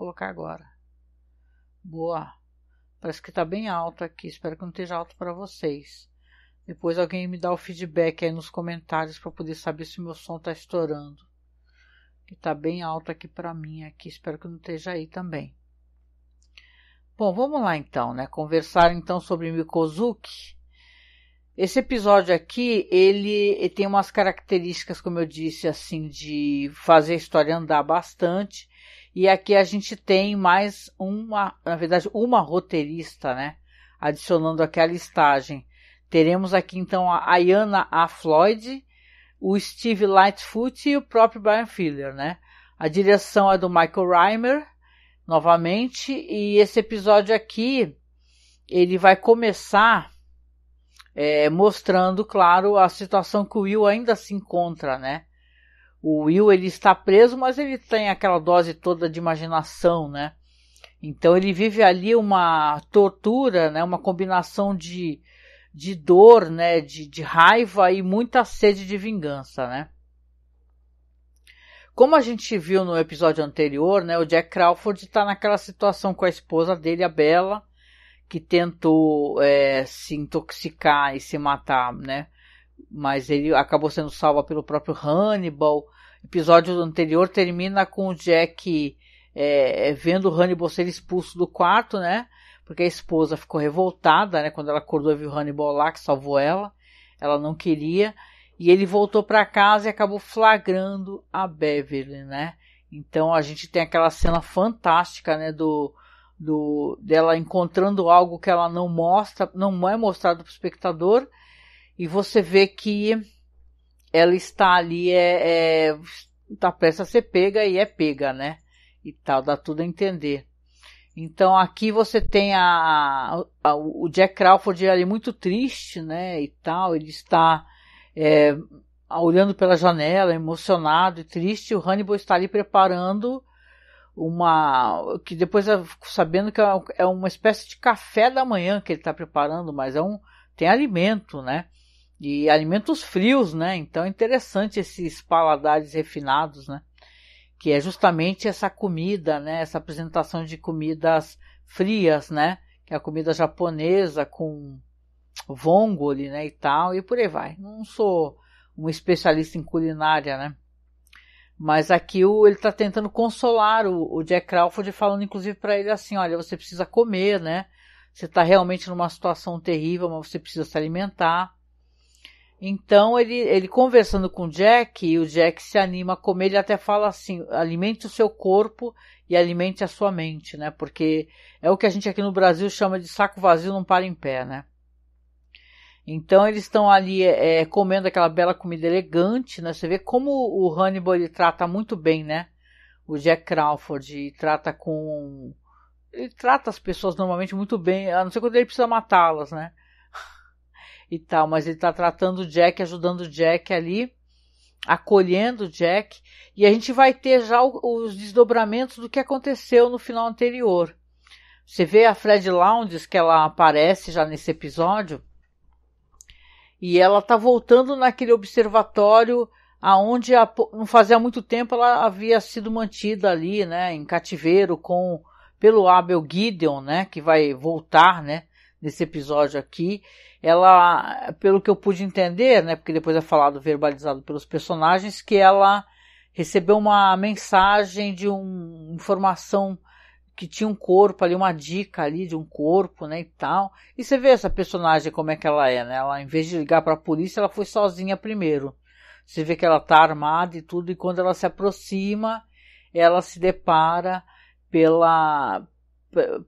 colocar agora. Boa. Parece que tá bem alto aqui. Espero que não esteja alto para vocês. Depois alguém me dá o feedback aí nos comentários para poder saber se o meu som tá estourando. Que tá bem alto aqui para mim aqui. Espero que não esteja aí também. Bom, vamos lá então, né? Conversar então sobre Mikozuki. Esse episódio aqui, ele tem umas características, como eu disse, assim, de fazer a história andar bastante. E aqui a gente tem mais na verdade, uma roteirista, né? Adicionando aqui a listagem. Teremos aqui então a Ayanna A. Floyd, o Steve Lightfoot e o próprio Brian Fuller, né? A direção é do Michael Rymer, novamente, e esse episódio aqui, ele vai começar mostrando, claro, a situação que o Will ainda se encontra, né? O Will, ele está preso, mas ele tem aquela dose toda de imaginação, né? Então ele vive ali uma tortura, né? Uma combinação de dor, né? De raiva e muita sede de vingança, né? Como a gente viu no episódio anterior, né? O Jack Crawford está naquela situação com a esposa dele, a Bella, que tentou se intoxicar e se matar, né? Mas ele acabou sendo salvo pelo próprio Hannibal. O episódio anterior termina com o Jack vendo o Hannibal ser expulso do quarto, né? Porque a esposa ficou revoltada, né? Quando ela acordou e viu o Hannibal lá, que salvou ela. Ela não queria. E ele voltou para casa e acabou flagrando a Beverly, né? Então a gente tem aquela cena fantástica, né? Dela encontrando algo que ela não mostra, não é mostrado para o espectador. E você vê que ela está ali, está prestes a ser pega e é pega, né? E tal, dá tudo a entender. Então aqui você tem o Jack Crawford ali muito triste, né? E tal, ele está olhando pela janela, emocionado e triste. O Hannibal está ali preparando que depois eu fico sabendo que é uma espécie de café da manhã que ele está preparando, mas tem alimento, né? E alimentos frios, né? Então é interessante esses paladares refinados, né? Que é justamente essa comida, né? Essa apresentação de comidas frias, né? Que é a comida japonesa com vongole, né? E tal, e por aí vai. Não sou um especialista em culinária, né? Mas aqui ele está tentando consolar o Jack Crawford, falando inclusive para ele assim, olha, você precisa comer, né? Você está realmente numa situação terrível, mas você precisa se alimentar. Então, ele conversando com o Jack, e o Jack se anima a comer, ele até fala assim, alimente o seu corpo e alimente a sua mente, né? Porque é o que a gente aqui no Brasil chama de saco vazio não para em pé, né? Então, eles estão ali comendo aquela bela comida elegante, né? Você vê como o Hannibal, ele trata muito bem, né? O Jack Crawford, e ele trata as pessoas normalmente muito bem, a não ser quando ele precisa matá-las, né? E tal, mas ele está tratando o Jack, ajudando o Jack ali, acolhendo o Jack, e a gente vai ter já os desdobramentos do que aconteceu no final anterior. Você vê a Fred Lounds, que ela aparece já nesse episódio, e ela está voltando naquele observatório aonde não fazia muito tempo ela havia sido mantida ali, né, em cativeiro pelo Abel Gideon, né, que vai voltar, né, nesse episódio aqui. Ela, pelo que eu pude entender, né, porque depois é falado, verbalizado pelos personagens, que ela recebeu uma mensagem de uma informação que tinha um corpo ali, uma dica ali de um corpo, né, e tal. E você vê essa personagem como é que ela é, né? Ela, em vez de ligar para a polícia, ela foi sozinha primeiro. Você vê que ela tá armada e tudo, e quando ela se aproxima, ela se depara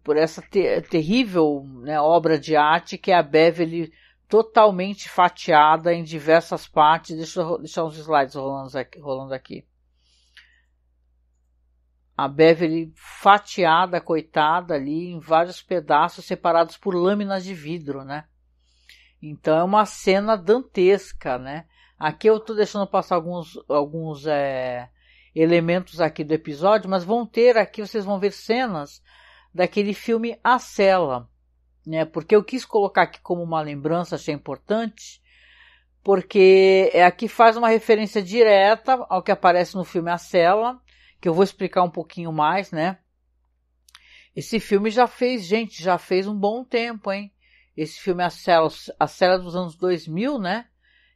por essa terrível, né, obra de arte que é a Beverly totalmente fatiada em diversas partes. Deixa eu deixar uns slides rolando aqui. A Beverly fatiada, coitada, ali em vários pedaços separados por lâminas de vidro, né? Então é uma cena dantesca, né? Aqui eu estou deixando passar alguns elementos aqui do episódio, mas vocês vão ver cenas daquele filme A Cela, né? Porque eu quis colocar aqui como uma lembrança, achei importante, porque aqui faz uma referência direta ao que aparece no filme A Cela, que eu vou explicar um pouquinho mais, né? Esse filme já fez um bom tempo, hein? Esse filme é a Cela dos anos 2000, né?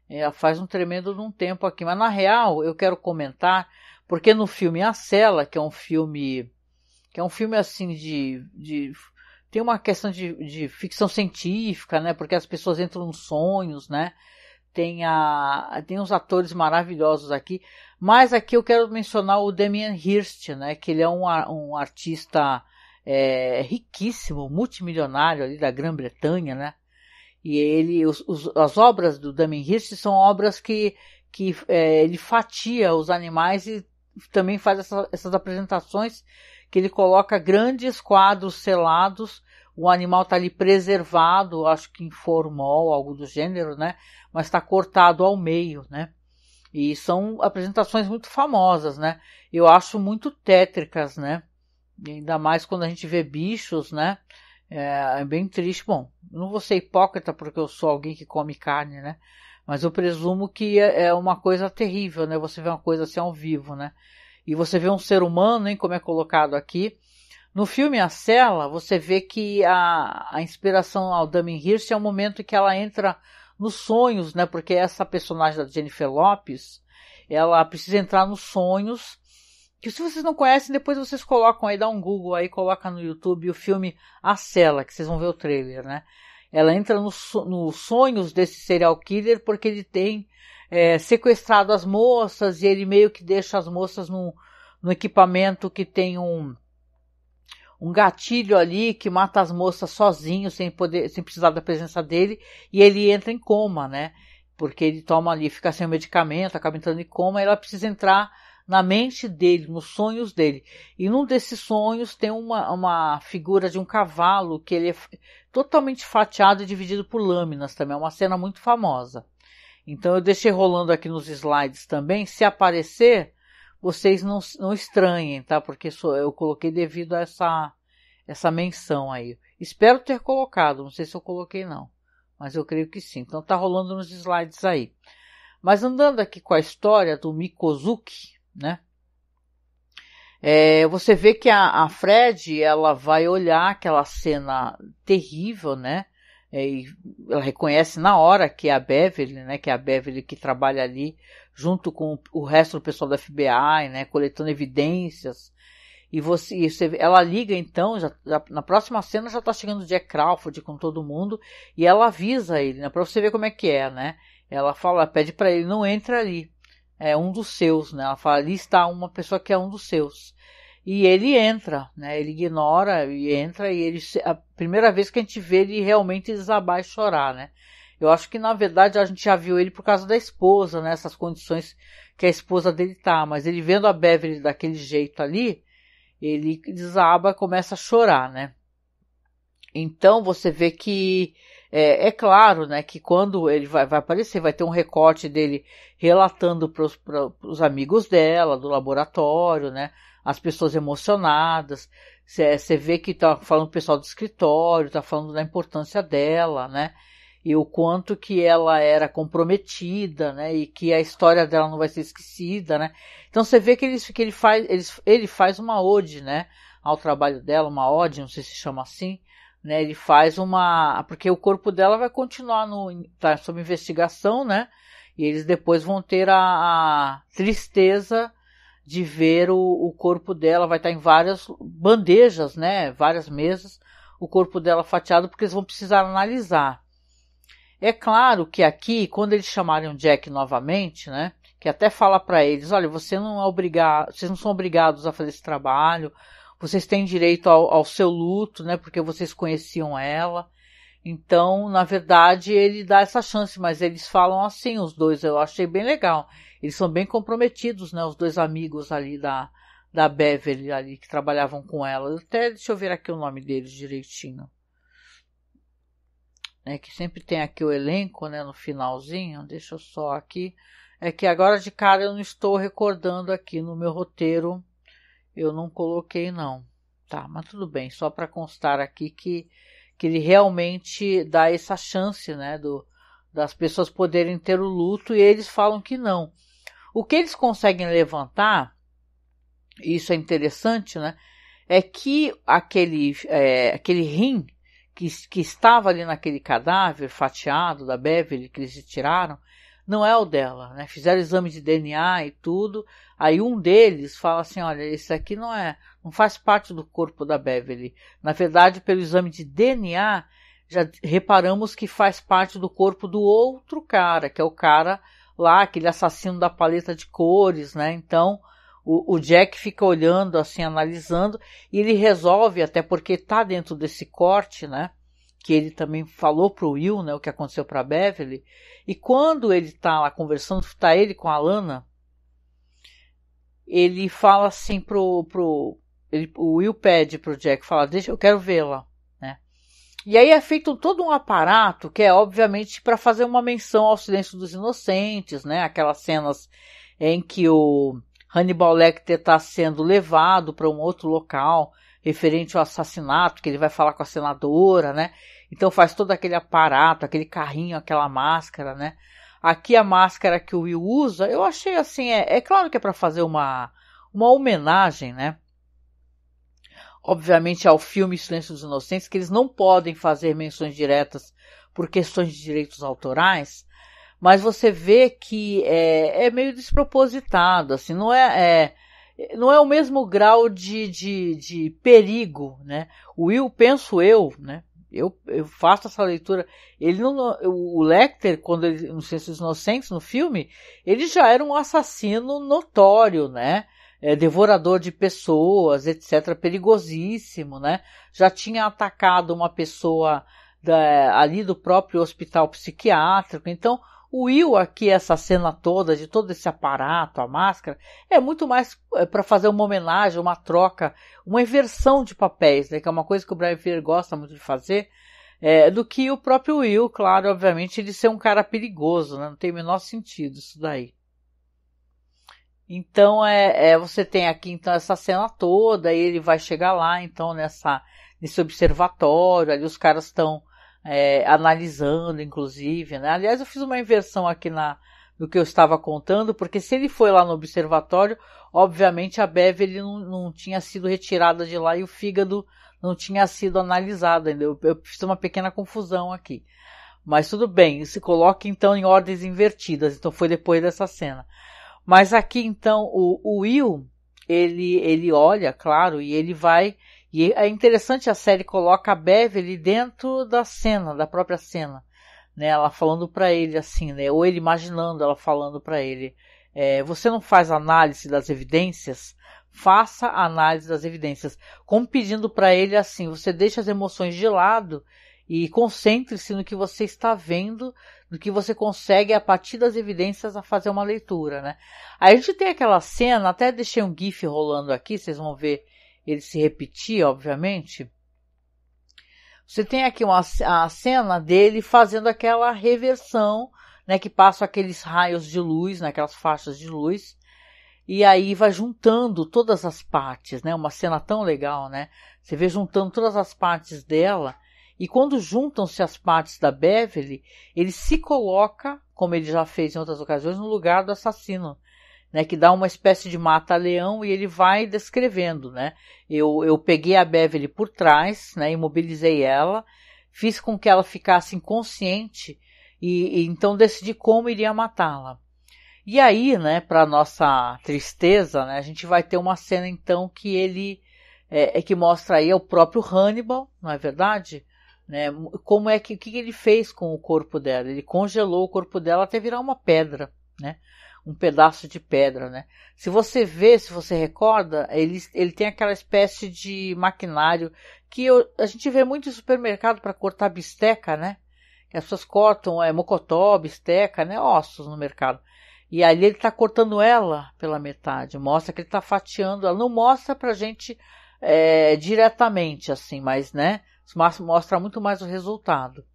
Ela faz um tremendo de um tempo aqui. Mas na real, eu quero comentar, porque no filme A Cela, que é um filme assim tem uma questão de ficção científica, né? Porque as pessoas entram nos sonhos, né? Tem uns atores maravilhosos aqui, mas aqui eu quero mencionar o Damien Hirst, né? Que ele é um artista riquíssimo, multimilionário ali da Grã-Bretanha, né? E as obras do Damien Hirst são obras que ele fatia os animais e também faz essas apresentações que ele coloca grandes quadros selados, o animal está ali preservado, acho que em formol, algo do gênero, né? Mas está cortado ao meio, né? E são apresentações muito famosas, né? Eu acho muito tétricas, né? E ainda mais quando a gente vê bichos, né? É bem triste. Bom, não vou ser hipócrita porque eu sou alguém que come carne, né? Mas eu presumo que é uma coisa terrível, né? Você vê uma coisa assim ao vivo, né? E você vê um ser humano, hein? Como é colocado aqui. No filme A Cela, você vê que a inspiração ao Damien Hirst é o momento em que ela entra nos sonhos, né? Porque essa personagem da Jennifer Lopez, ela precisa entrar nos sonhos, que se vocês não conhecem, depois vocês colocam aí, dá um Google aí, coloca no YouTube o filme A Cela, que vocês vão ver o trailer, né? Ela entra nos sonhos desse serial killer porque ele tem sequestrado as moças e ele meio que deixa as moças no equipamento que tem um gatilho ali que mata as moças sozinho, sem precisar da presença dele, e ele entra em coma, né? Porque ele toma ali, fica sem o medicamento, acaba entrando em coma, e ela precisa entrar na mente dele, nos sonhos dele. E num desses sonhos tem uma figura de um cavalo que ele é totalmente fatiado e dividido por lâminas também. É uma cena muito famosa. Então eu deixei rolando aqui nos slides também. Se aparecer, vocês não estranhem, tá? Porque eu coloquei devido a essa menção aí. Espero ter colocado, não sei se eu coloquei não. Mas eu creio que sim. Então tá rolando nos slides aí. Mas andando aqui com a história do Mikozuki, né? Você vê que a Fred, ela vai olhar aquela cena terrível, né? E ela reconhece na hora que é a Beverly, né? Que é a Beverly que trabalha ali junto com o resto do pessoal da FBI, né? Coletando evidências. E ela liga então, já na próxima cena já tá chegando o Jack Crawford com todo mundo e ela avisa ele, né? Pra você ver como é que é, né? Ela pede pra ele, não entra ali. É um dos seus, né? Ela fala, ali está uma pessoa que é um dos seus. E ele entra, né? Ele ignora e entra e a primeira vez que a gente vê ele realmente desabar e chorar, né? Eu acho que na verdade a gente já viu ele por causa da esposa, né? Essas condições que a esposa dele tá, mas ele vendo a Beverly daquele jeito ali, ele desaba e começa a chorar, né? Então você vê que é claro, né, que quando ele vai aparecer, vai ter um recorte dele relatando para os amigos dela, do laboratório, né, as pessoas emocionadas. Você vê que tá falando o pessoal do escritório, tá falando da importância dela, né, e o quanto que ela era comprometida, né, e que a história dela não vai ser esquecida, né. Então você vê que ele faz uma ode, né, ao trabalho dela, uma ode, não sei se chama assim, né, ele faz porque o corpo dela vai continuar tá sob investigação, né, e eles depois vão ter a tristeza de ver o corpo dela, vai estar em várias bandejas, né, várias mesas, o corpo dela fatiado, porque eles vão precisar analisar. É claro que aqui, quando eles chamarem o Jack novamente, né, que até fala para eles, olha, vocês não são obrigados a fazer esse trabalho, vocês têm direito ao seu luto, né, porque vocês conheciam ela. Então, na verdade, ele dá essa chance, mas eles falam assim, os dois, eu achei bem legal. Eles são bem comprometidos, né, os dois amigos ali da Beverly ali, que trabalhavam com ela. Deixa eu ver aqui o nome deles direitinho. Que sempre tem aqui o elenco, né, no finalzinho, deixa eu só aqui. É que agora de cara eu não estou recordando aqui no meu roteiro, eu não coloquei não. Tá, mas tudo bem, só para constar aqui que ele realmente dá essa chance, né, das pessoas poderem ter o luto, e eles falam que não. O que eles conseguem levantar, e isso é interessante, né, é que aquele rim que estava ali naquele cadáver fatiado da Beverly, que eles tiraram, não é o dela, né? Fizeram exame de DNA e tudo, aí um deles fala assim, olha, esse aqui não faz parte do corpo da Beverly. Na verdade, pelo exame de DNA, já reparamos que faz parte do corpo do outro cara, que é o cara lá, aquele assassino da paleta de cores, né? Então, o Jack fica olhando, assim, analisando, e ele resolve, até porque tá dentro desse corte, né? Que ele também falou pro Will, né? O que aconteceu pra Beverly. E quando ele tá lá conversando, tá ele com a Lana, ele fala assim o Will pede pro Jack, fala, eu quero vê-la, né? E aí é feito todo um aparato, que é obviamente para fazer uma menção ao Silêncio dos Inocentes, né? Aquelas cenas em que o Hannibal Lecter está sendo levado para um outro local referente ao assassinato, que ele vai falar com a senadora, né? Então faz todo aquele aparato, aquele carrinho, aquela máscara, né? Aqui a máscara que o Will usa, eu achei assim, é claro que é para fazer uma homenagem, né? Obviamente ao filme Silêncio dos Inocentes, que eles não podem fazer menções diretas por questões de direitos autorais, mas você vê que é meio despropositado, assim, não é o mesmo grau de perigo, né? O Will, penso eu, né? Eu faço essa leitura. O Lecter, quando ele, no Silêncio dos Inocentes, no filme, ele já era um assassino notório, né? Devorador de pessoas, etc., perigosíssimo, né? Já tinha atacado uma pessoa ali do próprio hospital psiquiátrico. Então, o Will aqui, essa cena toda, de todo esse aparato, a máscara, é muito mais para fazer uma homenagem, uma troca, uma inversão de papéis, né? Que é uma coisa que o Bryan Fuller gosta muito de fazer, do que o próprio Will, claro, obviamente, ele ser um cara perigoso, né? Não tem o menor sentido isso daí. Então, você tem aqui, então, essa cena toda, e ele vai chegar lá, então, nesse observatório, ali os caras estão analisando, inclusive, né? Aliás, eu fiz uma inversão aqui no que eu estava contando, porque se ele foi lá no observatório, obviamente a Beverly não tinha sido retirada de lá e o fígado não tinha sido analisado ainda. Eu fiz uma pequena confusão aqui. Mas tudo bem, se coloca, então, em ordens invertidas, então foi depois dessa cena. Mas aqui, então, o Will, ele olha, claro, e ele vai... E é interessante, a série coloca a Beverly dentro da cena, da própria cena, né? Ela falando pra ele assim, né? Ou ele imaginando ela falando pra ele, você não faz análise das evidências? Faça análise das evidências. Como pedindo pra ele assim, você deixa as emoções de lado e concentre-se no que você está vendo, no que você consegue, a partir das evidências, a fazer uma leitura, né? Aí a gente tem aquela cena, até deixei um gif rolando aqui, vocês vão ver ele se repetir, obviamente. Você tem aqui a cena dele fazendo aquela reversão, né, que passa aqueles raios de luz, né, aquelas faixas de luz, e aí vai juntando todas as partes, né, uma cena tão legal, né? Você vê juntando todas as partes dela, e quando juntam-se as partes da Beverly, ele se coloca, como ele já fez em outras ocasiões, no lugar do assassino, né, que dá uma espécie de mata-leão e ele vai descrevendo, né? Eu peguei a Beverly por trás, né, imobilizei ela, fiz com que ela ficasse inconsciente e então decidi como iria matá-la. E aí, né, para nossa tristeza, né, a gente vai ter uma cena então que ele que mostra aí o próprio Hannibal, não é verdade? Né, como o que ele fez com o corpo dela? Ele congelou o corpo dela até virar uma pedra, né? Um pedaço de pedra, né? Se você recorda, ele tem aquela espécie de maquinário que a gente vê muito em supermercado para cortar bisteca, né? Que as pessoas cortam mocotó, bisteca, né? Ossos no mercado. E ali ele está cortando ela pela metade, mostra que ele está fatiando ela. Não mostra pra gente diretamente, assim, mas, né? Mostra muito mais o resultado.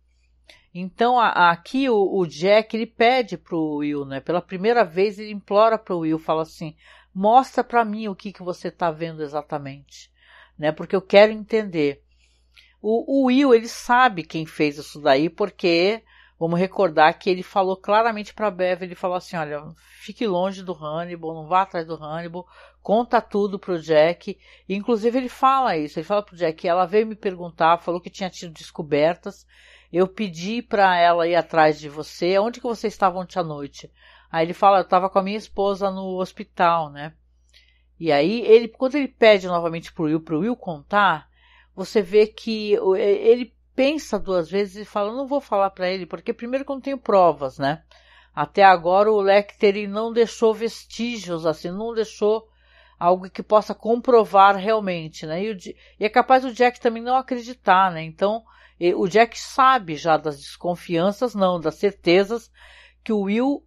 Então, aqui o Jack, ele pede pro Will, né? Pela primeira vez, ele implora pro Will, fala assim, mostra pra mim o que você tá vendo exatamente, né? Porque eu quero entender. O Will, ele sabe quem fez isso daí, porque, vamos recordar que ele falou claramente pra Beverly, ele falou assim, olha, fique longe do Hannibal, não vá atrás do Hannibal, conta tudo pro Jack. Inclusive ele fala isso, ele fala pro Jack, ela veio me perguntar, falou que tinha tido descobertas, eu pedi pra ela ir atrás de você, onde que você estava ontem à noite? Aí ele fala, eu estava com a minha esposa no hospital, né? E aí, quando ele pede novamente pro Will contar, você vê que ele pensa duas vezes e fala, não vou falar pra ele, porque primeiro que eu não tenho provas, né? Até agora o Lecter não deixou vestígios, assim, não deixou algo que possa comprovar realmente, né? E é capaz o Jack também não acreditar, né? Então, o Jack sabe já das desconfianças, não, das certezas, que o Will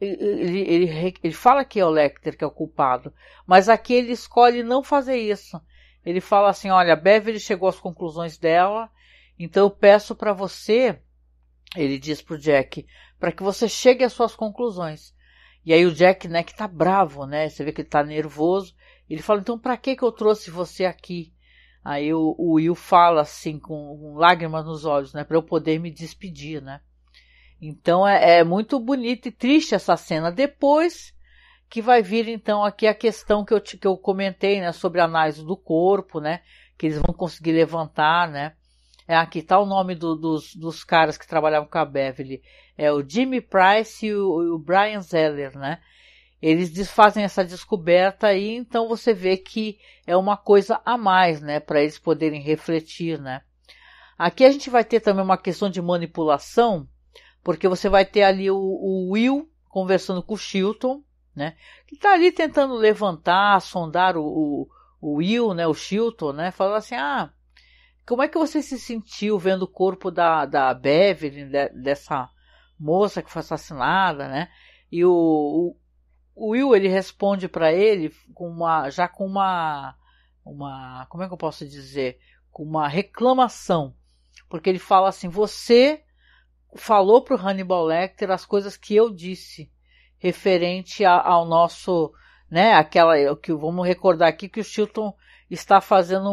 ele fala que é o Lecter que é o culpado, mas aqui ele escolhe não fazer isso. Ele fala assim, olha, a Beverly chegou às conclusões dela, então eu peço para você, ele diz pro Jack, para que você chegue às suas conclusões. E aí o Jack, né, que tá bravo, né, você vê que ele tá nervoso, ele fala, então para que eu trouxe você aqui? Aí o Will fala assim, com lágrimas nos olhos, né, para eu poder me despedir, né. Então é muito bonita e triste essa cena. Depois que vai vir então aqui a questão que eu comentei, né, sobre a análise do corpo, né, que eles vão conseguir levantar, né. Aqui tá o nome dos caras que trabalhavam com a Beverly. É o Jimmy Price e o Brian Zeller, né. Eles fazem essa descoberta aí, então você vê que é uma coisa a mais, né, para eles poderem refletir, né. Aqui a gente vai ter também uma questão de manipulação, porque você vai ter ali o Will conversando com o Chilton, né? Que tá ali tentando levantar, sondar o Will, né? O Chilton, né? Falando assim, como é que você se sentiu vendo o corpo da Beverly, dessa moça que foi assassinada, né? E o Will, ele responde para ele com uma, como é que eu posso dizer? Com uma reclamação. Porque ele fala assim, você falou pro Hannibal Lecter as coisas que eu disse referente ao nosso, né, que vamos recordar aqui que o Chilton está fazendo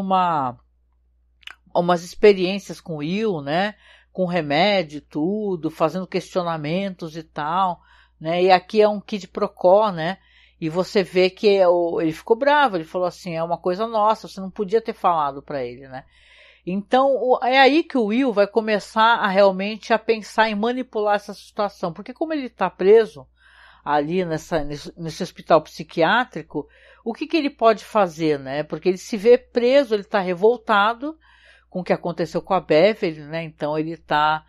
umas experiências com o Will, né, com remédio e tudo, fazendo questionamentos e tal, né, e aqui é um quid pro quo, né, e você vê que ele ficou bravo, ele falou assim, é uma coisa nossa, você não podia ter falado para ele, né. Então, é aí que o Will vai começar a realmente a pensar em manipular essa situação. Porque como ele está preso ali nesse hospital psiquiátrico, o que ele pode fazer, né? Porque ele se vê preso, ele está revoltado com o que aconteceu com a Beverly, né? Então ele está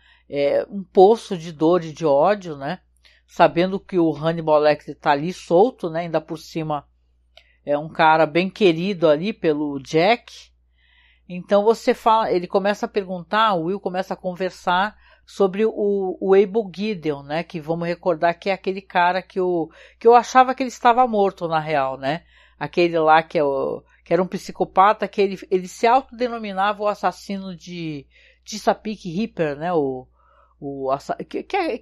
um poço de dor e de ódio, né? Sabendo que o Hannibal Lecter está ali solto, né? Ainda por cima é um cara bem querido ali pelo Jack. Então ele começa a perguntar, o Will começa a conversar sobre o Abel Gideon, né, que vamos recordar que é aquele cara que eu achava que ele estava morto na real, né, aquele lá que era um psicopata, que ele se autodenominava o assassino de Chesapeake Ripper, né,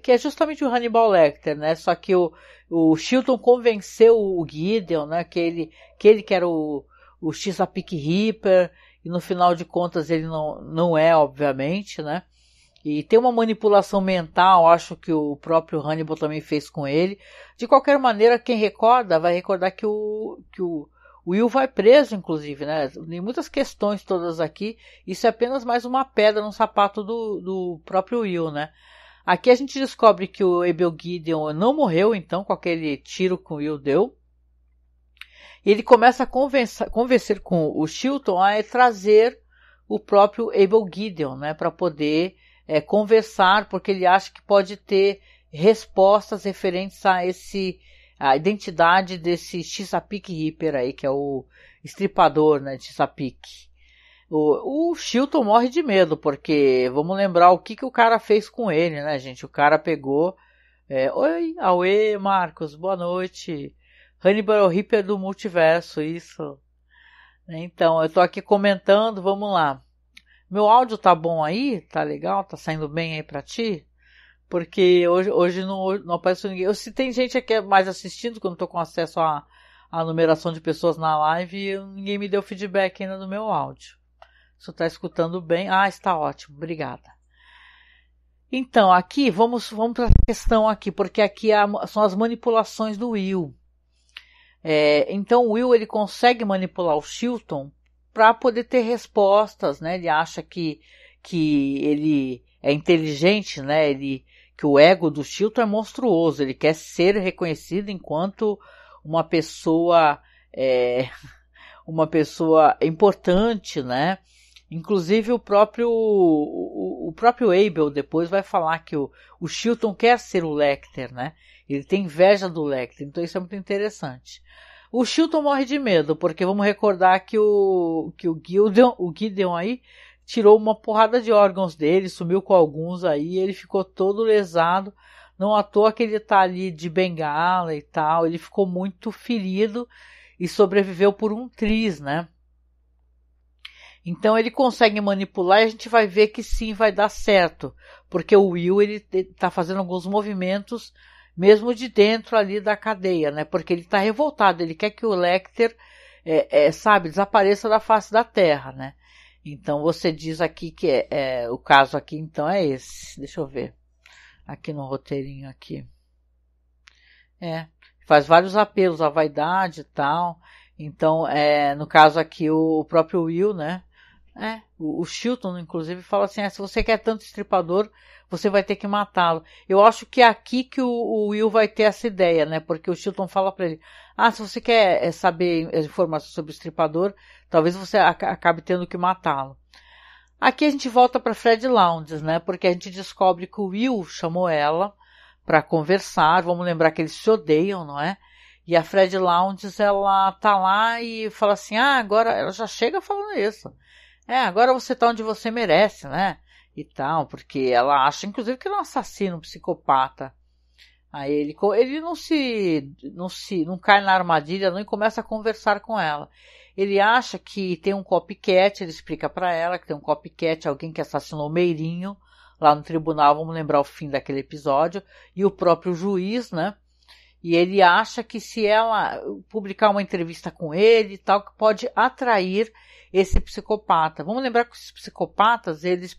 que é justamente o Hannibal Lecter, né, só que o Chilton convenceu o Gideon, né, que ele que era o Chesapeake Ripper, e no final de contas ele não é, obviamente, né? E tem uma manipulação mental, acho que o próprio Hannibal também fez com ele. De qualquer maneira, quem recorda, vai recordar que o Will vai preso, inclusive, né? Tem muitas questões todas aqui, isso é apenas mais uma pedra no sapato do próprio Will, né? Aqui a gente descobre que o Abel Gideon não morreu, então, com aquele tiro que o Will deu. E ele começa a convencer com o Chilton a trazer o próprio Abel Gideon, né, para poder conversar, porque ele acha que pode ter respostas referentes a identidade desse Chesapeake Ripper aí, que é o estripador, né, de Chesapeake. O Chilton morre de medo, porque vamos lembrar o que o cara fez com ele, né, gente? O cara pegou... Oi, auê, Marcos, boa noite... Hannibal é o Ripper do multiverso, isso. Então, eu tô aqui comentando, vamos lá. Meu áudio tá bom aí? Tá legal? Tá saindo bem aí pra ti? Porque hoje não apareceu ninguém. Se tem gente aqui mais assistindo, que eu não tô com acesso à numeração de pessoas na live, ninguém me deu feedback ainda no meu áudio. Se tá escutando bem, está ótimo, obrigada. Então, aqui, vamos para a questão aqui, porque aqui são as manipulações do Will. Então o Will ele consegue manipular o Chilton para poder ter respostas, né? Ele acha que ele é inteligente, né? Que o ego do Chilton é monstruoso, ele quer ser reconhecido enquanto uma pessoa importante, né? Inclusive o próprio Abel depois vai falar que o Chilton quer ser o Lecter, né? Ele tem inveja do Lecter, então isso é muito interessante. O Chilton morre de medo, porque vamos recordar que o Gideon aí tirou uma porrada de órgãos dele, sumiu com alguns aí, ele ficou todo lesado, não à toa que ele tá ali de bengala e tal, ele ficou muito ferido e sobreviveu por um triz, né? Então ele consegue manipular e a gente vai ver que sim, vai dar certo, porque o Will ele tá fazendo alguns movimentos mesmo de dentro ali da cadeia, né? Porque ele tá revoltado, ele quer que o Lecter, desapareça da face da Terra, né? Então você diz aqui que o caso aqui então é esse. Deixa eu ver. Aqui no roteirinho aqui. Faz vários apelos à vaidade e tal. Então, no caso aqui, o próprio Will, né? O Chilton, inclusive, fala assim, se você quer tanto estripador, você vai ter que matá-lo. Eu acho que é aqui que o Will vai ter essa ideia, né? Porque o Chilton fala pra ele, se você quer saber as informações sobre o estripador, talvez você acabe tendo que matá-lo. Aqui a gente volta para Fred Lounds, né? Porque a gente descobre que o Will chamou ela para conversar. Vamos lembrar que eles se odeiam, não é? E a Fred Lounds, ela tá lá e fala assim, agora ela já chega falando isso. Agora você tá onde você merece, né? E tal, porque ela acha, inclusive, que ele é um assassino, um psicopata. Aí ele não cai na armadilha, não, e começa a conversar com ela. Ele acha que tem um copycat, ele explica pra ela que tem um copycat, alguém que assassinou o Meirinho lá no tribunal, vamos lembrar o fim daquele episódio, e o próprio juiz, né? E ele acha que se ela publicar uma entrevista com ele e tal, que pode atrair esse psicopata. Vamos lembrar que os psicopatas, eles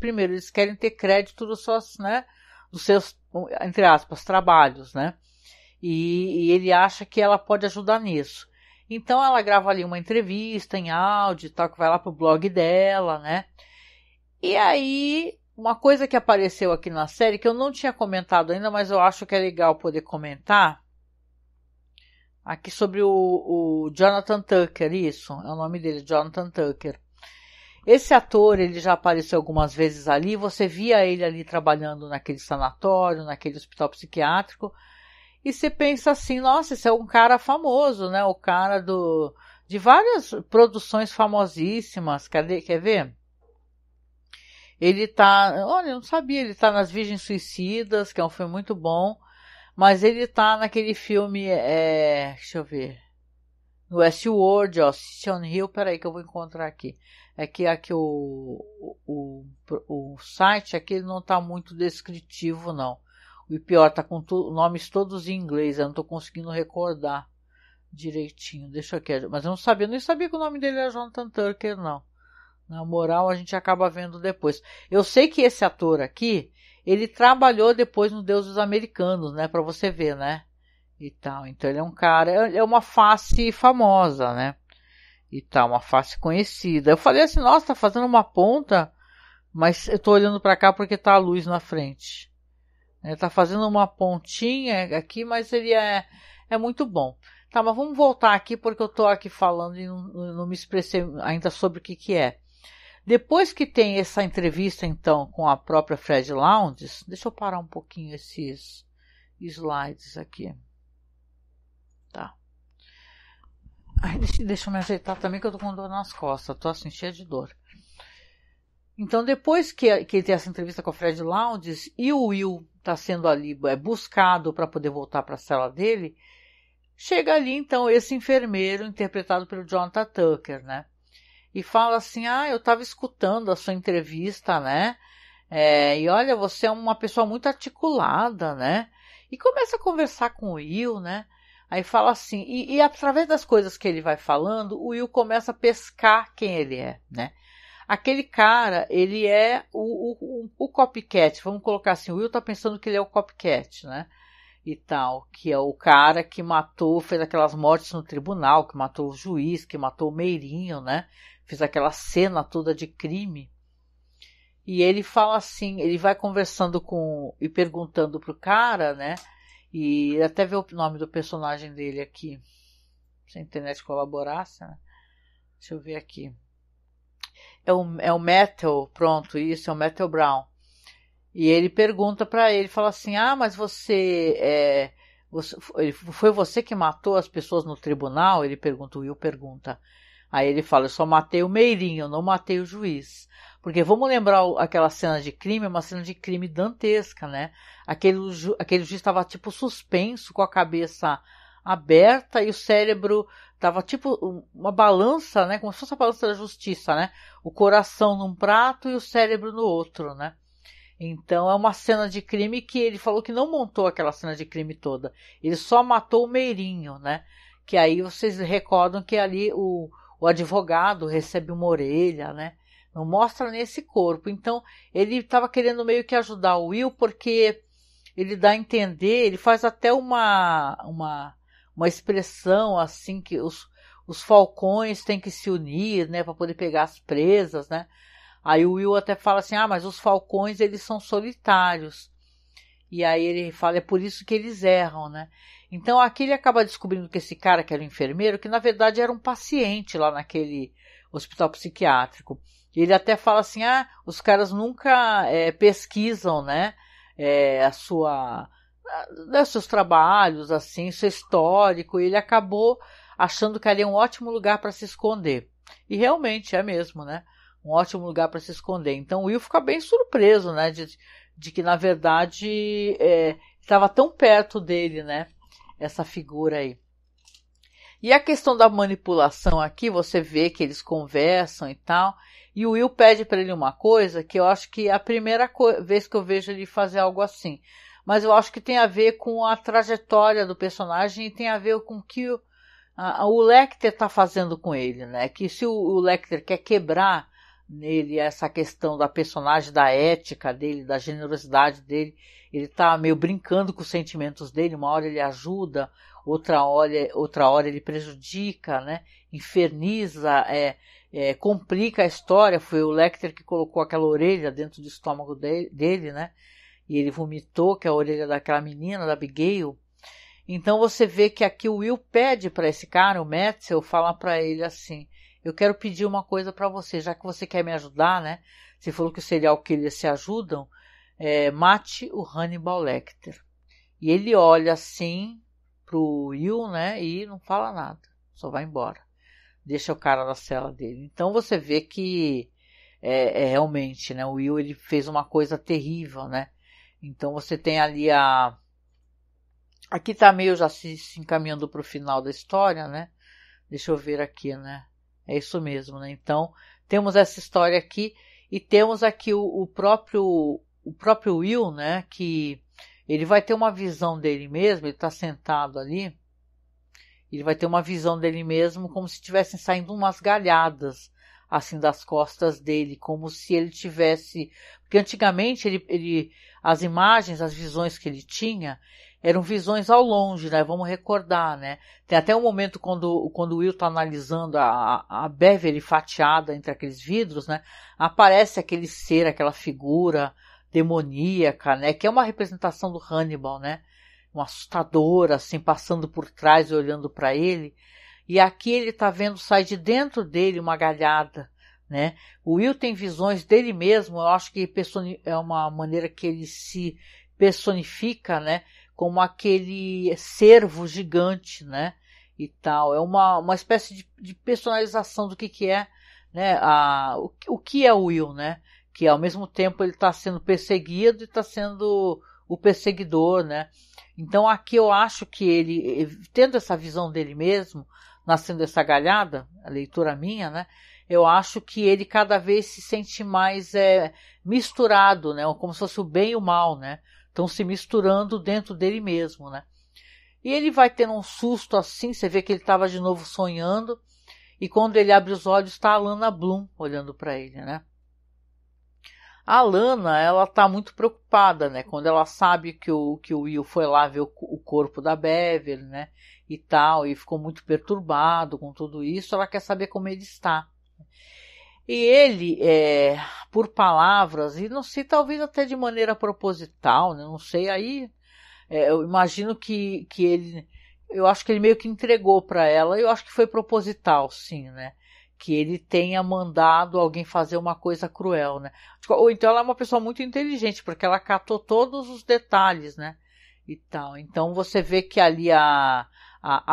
querem ter crédito dos seus, entre aspas, trabalhos, né? E ele acha que ela pode ajudar nisso. Então ela grava ali uma entrevista em áudio e tal, que vai lá pro blog dela, né? E aí, uma coisa que apareceu aqui na série, que eu não tinha comentado ainda, mas eu acho que é legal poder comentar, aqui sobre o Jonathan Tucker, isso, é o nome dele, Jonathan Tucker. Esse ator, ele já apareceu algumas vezes ali, você via ele ali trabalhando naquele sanatório, naquele hospital psiquiátrico, e você pensa assim, nossa, esse é um cara famoso, né, o cara de várias produções famosíssimas, quer ver? Ele tá, olha, eu não sabia, ele tá nas Virgens Suicidas, que é um filme muito bom, mas ele tá naquele filme, deixa eu ver, no Westworld, City on Hill, peraí que eu vou encontrar aqui. É que aqui o site aqui não tá muito descritivo, não. O pior, tá com nomes todos em inglês, eu não tô conseguindo recordar direitinho. Deixa eu aqui, mas eu nem sabia que o nome dele era Jonathan Tucker, não. Na moral, a gente acaba vendo depois. Eu sei que esse ator aqui, ele trabalhou depois no Deus dos Americanos, né? Pra você ver, né? E tal. Então ele é um cara, é uma face famosa, né? E tal, uma face conhecida. Eu falei assim, nossa, tá fazendo uma ponta, mas eu tô olhando pra cá porque tá a luz na frente. Ele tá fazendo uma pontinha aqui, mas ele é muito bom. Tá, mas vamos voltar aqui porque eu tô aqui falando e não me expressei ainda sobre o que é. Depois que tem essa entrevista, então, com a própria Fred Lounds, deixa eu parar um pouquinho esses slides aqui. Tá. Deixa eu me ajeitar também que eu tô com dor nas costas, tô assim, cheia de dor. Então, depois que ele tem essa entrevista com a Fred Lounds e o Will tá sendo ali buscado para poder voltar para a cela dele, chega ali, então, esse enfermeiro interpretado pelo Jonathan Tucker, né? E fala assim, eu estava escutando a sua entrevista, né? E olha, você é uma pessoa muito articulada, né? E começa a conversar com o Will, né? Aí fala assim, e através das coisas que ele vai falando, o Will começa a pescar quem ele é, né? Aquele cara, ele é o copycat, vamos colocar assim, o Will tá pensando que ele é o copycat, né? e tal, que é o cara que matou, fez aquelas mortes no tribunal, que matou o juiz, que matou o Meirinho, né? Fez aquela cena toda de crime. E ele fala assim, ele vai conversando com e perguntando pro cara, né? E até ver o nome do personagem dele aqui, se a internet colaborasse, né? Deixa eu ver aqui. É o Metal, pronto, isso, é o Metal Brown. E ele pergunta pra ele, fala assim, mas foi você que matou as pessoas no tribunal? Ele pergunta, o Will pergunta. Aí ele fala, eu só matei o Meirinho, eu não matei o juiz. Porque vamos lembrar aquela cena de crime, é uma cena de crime dantesca, né? Aquele juiz estava tipo suspenso, com a cabeça aberta e o cérebro estava tipo uma balança, né? Como se fosse a balança da justiça, né? O coração num prato e o cérebro no outro, né? Então é uma cena de crime que ele falou que não montou aquela cena de crime toda. Ele só matou o Meirinho, né? Que aí vocês recordam que ali o advogado recebe uma orelha, né? Não mostra nesse corpo. Então ele estava querendo meio que ajudar o Will porque ele dá a entender, ele faz até uma expressão assim que os falcões têm que se unir, né? Para poder pegar as presas, né? Aí o Will até fala assim, mas os falcões eles são solitários. E aí ele fala, é por isso que eles erram, né? Então aqui ele acaba descobrindo que esse cara que era o enfermeiro, que na verdade era um paciente lá naquele hospital psiquiátrico. E ele até fala assim, os caras nunca pesquisam, né? Seus trabalhos, assim, seu histórico. E ele acabou achando que ali é um ótimo lugar para se esconder. E realmente é mesmo, né? Um ótimo lugar para se esconder. Então o Will fica bem surpreso, né? De que, na verdade, estava tão perto dele, né? Essa figura aí. E a questão da manipulação aqui, você vê que eles conversam e tal. E o Will pede para ele uma coisa que eu acho que é a primeira vez que eu vejo ele fazer algo assim. Mas eu acho que tem a ver com a trajetória do personagem e tem a ver com o que o Lecter está fazendo com ele, né? Que se o Lecter quer quebrar nele essa questão da personagem, da ética dele, da generosidade dele, ele tá meio brincando com os sentimentos dele, uma hora ele ajuda, outra hora ele prejudica, né? Inferniza, complica a história. Foi o Lecter que colocou aquela orelha dentro do estômago dele, né? E ele vomitou, que é a orelha daquela menina, da Abigail. Então você vê que aqui o Will pede para esse cara, o Metzel, fala para ele assim, eu quero pedir uma coisa para você, já que você quer me ajudar, né? Você falou que os serial killers se ajudam, mate o Hannibal Lecter. E ele olha assim pro Will, né? E não fala nada, só vai embora. Deixa o cara na cela dele. Então você vê que realmente, né? O Will ele fez uma coisa terrível, né? Então você tem ali aqui tá meio já se encaminhando para o final da história, né? Deixa eu ver aqui, né? É isso mesmo, né? Então, temos essa história aqui e temos aqui o próprio Will, né? Que ele vai ter uma visão dele mesmo, ele tá sentado ali, ele vai ter uma visão dele mesmo como se estivessem saindo umas galhadas, assim, das costas dele, como se ele tivesse... Porque antigamente, as imagens, as visões que ele tinha, eram visões ao longe, né? Vamos recordar, né? Tem até um momento quando o Will tá analisando a Beverly fatiada entre aqueles vidros, né? Aparece aquele ser, aquela figura demoníaca, né? Que é uma representação do Hannibal, né? Um assustador, assim, passando por trás e olhando para ele. E aqui ele tá vendo sair de dentro dele uma galhada, né? O Will tem visões dele mesmo, eu acho que é uma maneira que ele se personifica, né? Como aquele cervo gigante, né? E tal. É uma espécie de personalização do que é, né? O que é o Will, né? Que ao mesmo tempo ele está sendo perseguido e está sendo o perseguidor, né? Então aqui eu acho que ele, tendo essa visão dele mesmo, nascendo essa galhada, a leitura minha, né? Eu acho que ele cada vez se sente mais misturado, né? Como se fosse o bem e o mal, né? Estão se misturando dentro dele mesmo, né? E ele vai tendo um susto assim, você vê que ele estava de novo sonhando, e quando ele abre os olhos está a Lana Bloom olhando para ele, né? A Lana, ela tá muito preocupada, né? Quando ela sabe que o Will foi lá ver o corpo da Beverly, né? E tal, e ficou muito perturbado com tudo isso, ela quer saber como ele está. E ele, por palavras, e não sei, talvez até de maneira proposital, né? Não sei, aí eu imagino que ele, eu acho que ele meio que entregou para ela, eu acho que foi proposital, sim, né? Que ele tenha mandado alguém fazer uma coisa cruel, né? Ou então ela é uma pessoa muito inteligente, porque ela catou todos os detalhes, né? E tal. Então você vê que ali a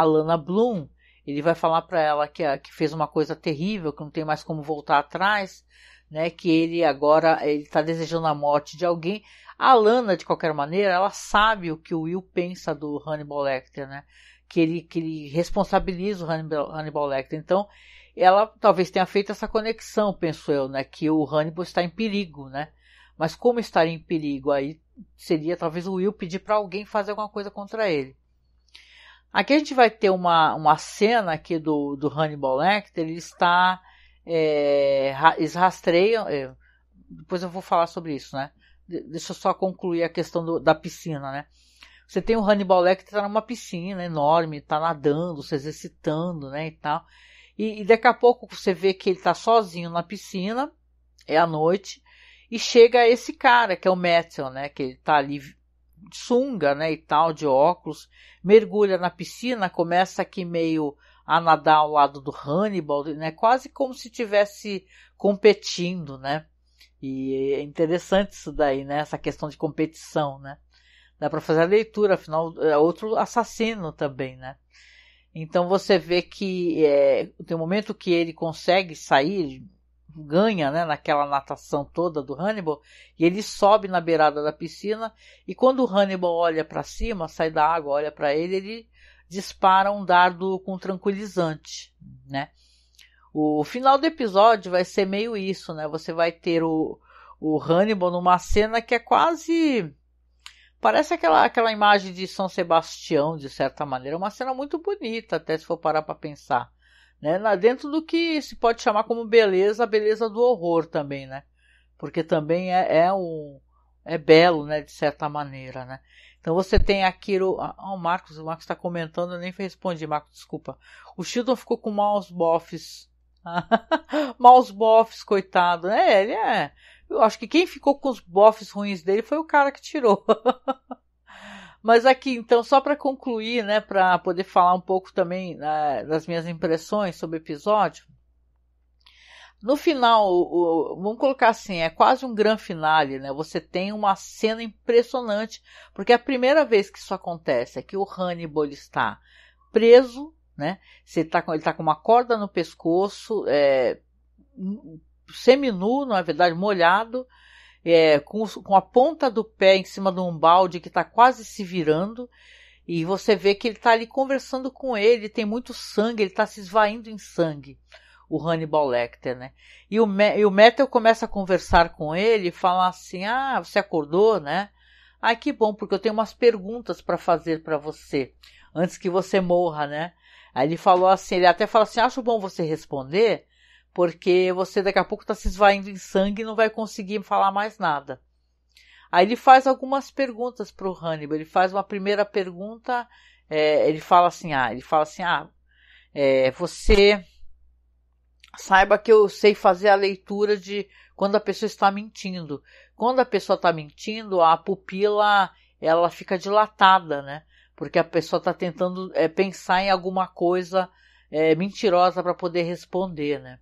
Lana Bloom, ele vai falar para ela que fez uma coisa terrível, que não tem mais como voltar atrás, né? Que ele agora ele está desejando a morte de alguém. A Lana, de qualquer maneira, ela sabe o que o Will pensa do Hannibal Lecter, né? Que ele responsabiliza o Hannibal Lecter. Então ela talvez tenha feito essa conexão, penso eu, né? Que o Hannibal está em perigo, né? Mas como estaria em perigo? Aí seria talvez o Will pedir para alguém fazer alguma coisa contra ele. Aqui a gente vai ter uma cena aqui do Hannibal Lecter, ele está... eles rastreiam... depois eu vou falar sobre isso, né? Deixa eu só concluir a questão da piscina, né? Você tem o Hannibal Lecter que está numa piscina enorme, está nadando, se exercitando, né, e tal. E daqui a pouco você vê que ele está sozinho na piscina, é à noite, e chega esse cara, que é o Matthew, né, que ele está ali de sunga, né, e tal, de óculos, mergulha na piscina, começa aqui meio a nadar ao lado do Hannibal, né, quase como se estivesse competindo, né. E é interessante isso daí, né, essa questão de competição, né. Dá para fazer a leitura, afinal é outro assassino também, né. Então você vê que tem um momento que ele consegue sair, ganha, né, naquela natação toda do Hannibal, e ele sobe na beirada da piscina, e quando o Hannibal olha para cima, sai da água, olha para ele dispara um dardo com tranquilizante, né. O final do episódio vai ser meio isso, né, você vai ter o Hannibal numa cena que é quase... Parece aquela imagem de São Sebastião, de certa maneira. É uma cena muito bonita, até se for parar para pensar. Né? Dentro do que se pode chamar como beleza, a beleza do horror também, né? Porque também é belo, né? De certa maneira, né? Então você tem aqui o Marcos está comentando, eu nem respondi, Marcos, desculpa. O Sheldon ficou com maus bofs. Maus bofs, coitado. Ele é... Eu acho que quem ficou com os bofs ruins dele foi o cara que tirou. Mas aqui, então, só para concluir, né, para poder falar um pouco também das minhas impressões sobre o episódio. No final, vamos colocar assim, é quase um grande finale, né? Você tem uma cena impressionante, porque é a primeira vez que isso acontece, é que o Hannibal está preso, né? Ele tá com uma corda no pescoço, seminu, na verdade, molhado, com a ponta do pé em cima de um balde que está quase se virando, e você vê que ele está ali conversando com ele, tem muito sangue, ele está se esvaindo em sangue, o Hannibal Lecter, né? E o Matthew começa a conversar com ele e fala assim, você acordou, né? Que bom, porque eu tenho umas perguntas para fazer para você, antes que você morra, né? Aí ele falou assim, ele até fala assim, acho bom você responder, porque você daqui a pouco está se esvaindo em sangue e não vai conseguir falar mais nada. Aí ele faz algumas perguntas para o Hannibal. Ele faz uma primeira pergunta, ele fala assim, você saiba que eu sei fazer a leitura de quando a pessoa está mentindo. Quando a pessoa está mentindo, a pupila ela fica dilatada, né? Porque a pessoa está tentando pensar em alguma coisa mentirosa para poder responder, né?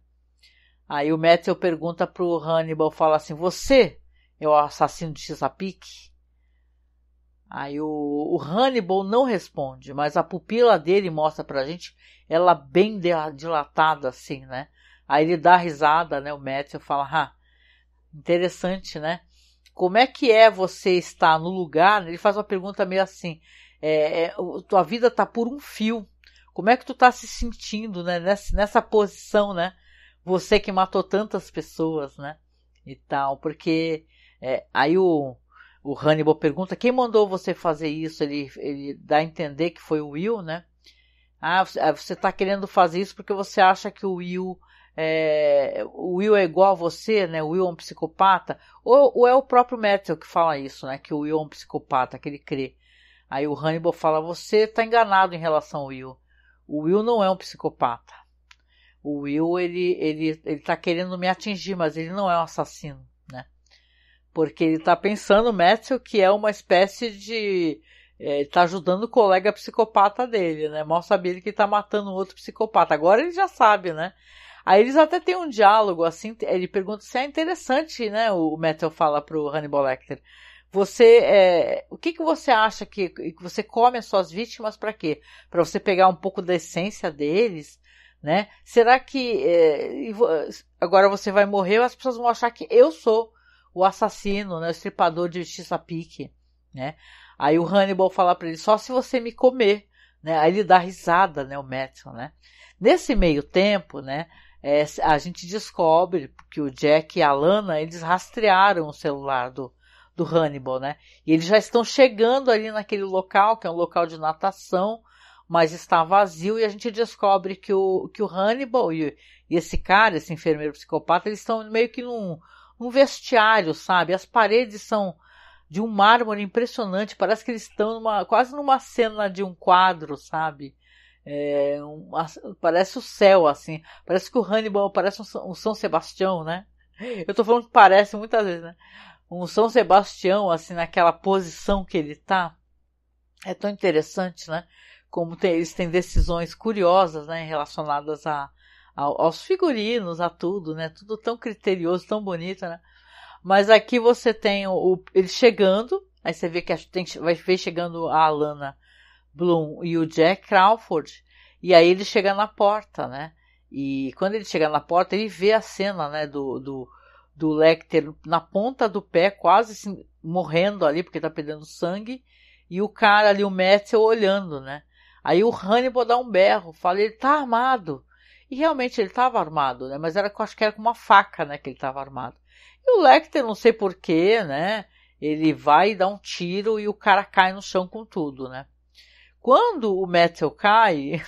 Aí o Matthew pergunta pro Hannibal, fala assim, você é o assassino de Chesapeake? Aí o Hannibal não responde, mas a pupila dele mostra pra gente ela bem dilatada assim, né? Aí ele dá risada, né? O Matthew fala, interessante, né? Como é que você estar no lugar? Ele faz uma pergunta meio assim, tua vida tá por um fio. Como é que tu tá se sentindo, né? Nessa posição, né? Você que matou tantas pessoas, né? E tal, porque aí o Hannibal pergunta, quem mandou você fazer isso? Ele dá a entender que foi o Will, né? Você tá querendo fazer isso porque você acha que o Will o Will é igual a você, né? O Will é um psicopata. Ou é o próprio Metzel que fala isso, né? Que o Will é um psicopata, que ele crê. Aí o Hannibal fala, você está enganado em relação ao Will. O Will não é um psicopata. O Will, ele tá querendo me atingir, mas ele não é um assassino, né? Porque ele tá pensando, o Metzel, que é uma espécie de... ele tá ajudando o colega psicopata dele, né? Mal sabia ele que ele tá matando um outro psicopata. Agora ele já sabe, né? Aí eles até têm um diálogo, assim, ele pergunta se é interessante, né? O Metzel fala pro Hannibal Lecter. O que você acha que você come as suas vítimas para quê? Para você pegar um pouco da essência deles, né? Será que agora você vai morrer e as pessoas vão achar que eu sou o assassino, né? O estripador de Chesapeake, né? Aí o Hannibal fala para ele, só se você me comer, né? Aí ele dá risada, né? O Metzel, né? Nesse meio tempo, né? A gente descobre que o Jack e a Lana, eles rastrearam o celular do Hannibal, né? E eles já estão chegando ali naquele local, que é um local de natação, mas está vazio, e a gente descobre que o Hannibal e esse cara, esse enfermeiro psicopata, eles estão meio que num vestiário, sabe? As paredes são de um mármore impressionante, parece que eles estão quase numa cena de um quadro, sabe? Parece o céu, assim. Parece que o Hannibal parece um São Sebastião, né? Eu tô falando que parece muitas vezes, né? Um São Sebastião, assim, naquela posição que ele tá. É tão interessante, né? Como eles têm decisões curiosas, né? Relacionadas aos figurinos, a tudo, né? Tudo tão criterioso, tão bonito, né? Mas aqui você tem ele chegando, aí você vê que vai ver chegando a Alana Bloom e o Jack Crawford, e aí ele chega na porta, né? E quando ele chega na porta, ele vê a cena, né? Do Lecter na ponta do pé, quase assim, morrendo ali, porque tá perdendo sangue, e o cara ali, o Metzel, olhando, né? Aí o Hannibal dá um berro, fala, ele tá armado. E realmente ele estava armado, né? Mas acho que era com uma faca, né? Que ele estava armado. E o Lecter, não sei porquê, né? Ele vai dar um tiro e o cara cai no chão com tudo, né? Quando o Metzel cai,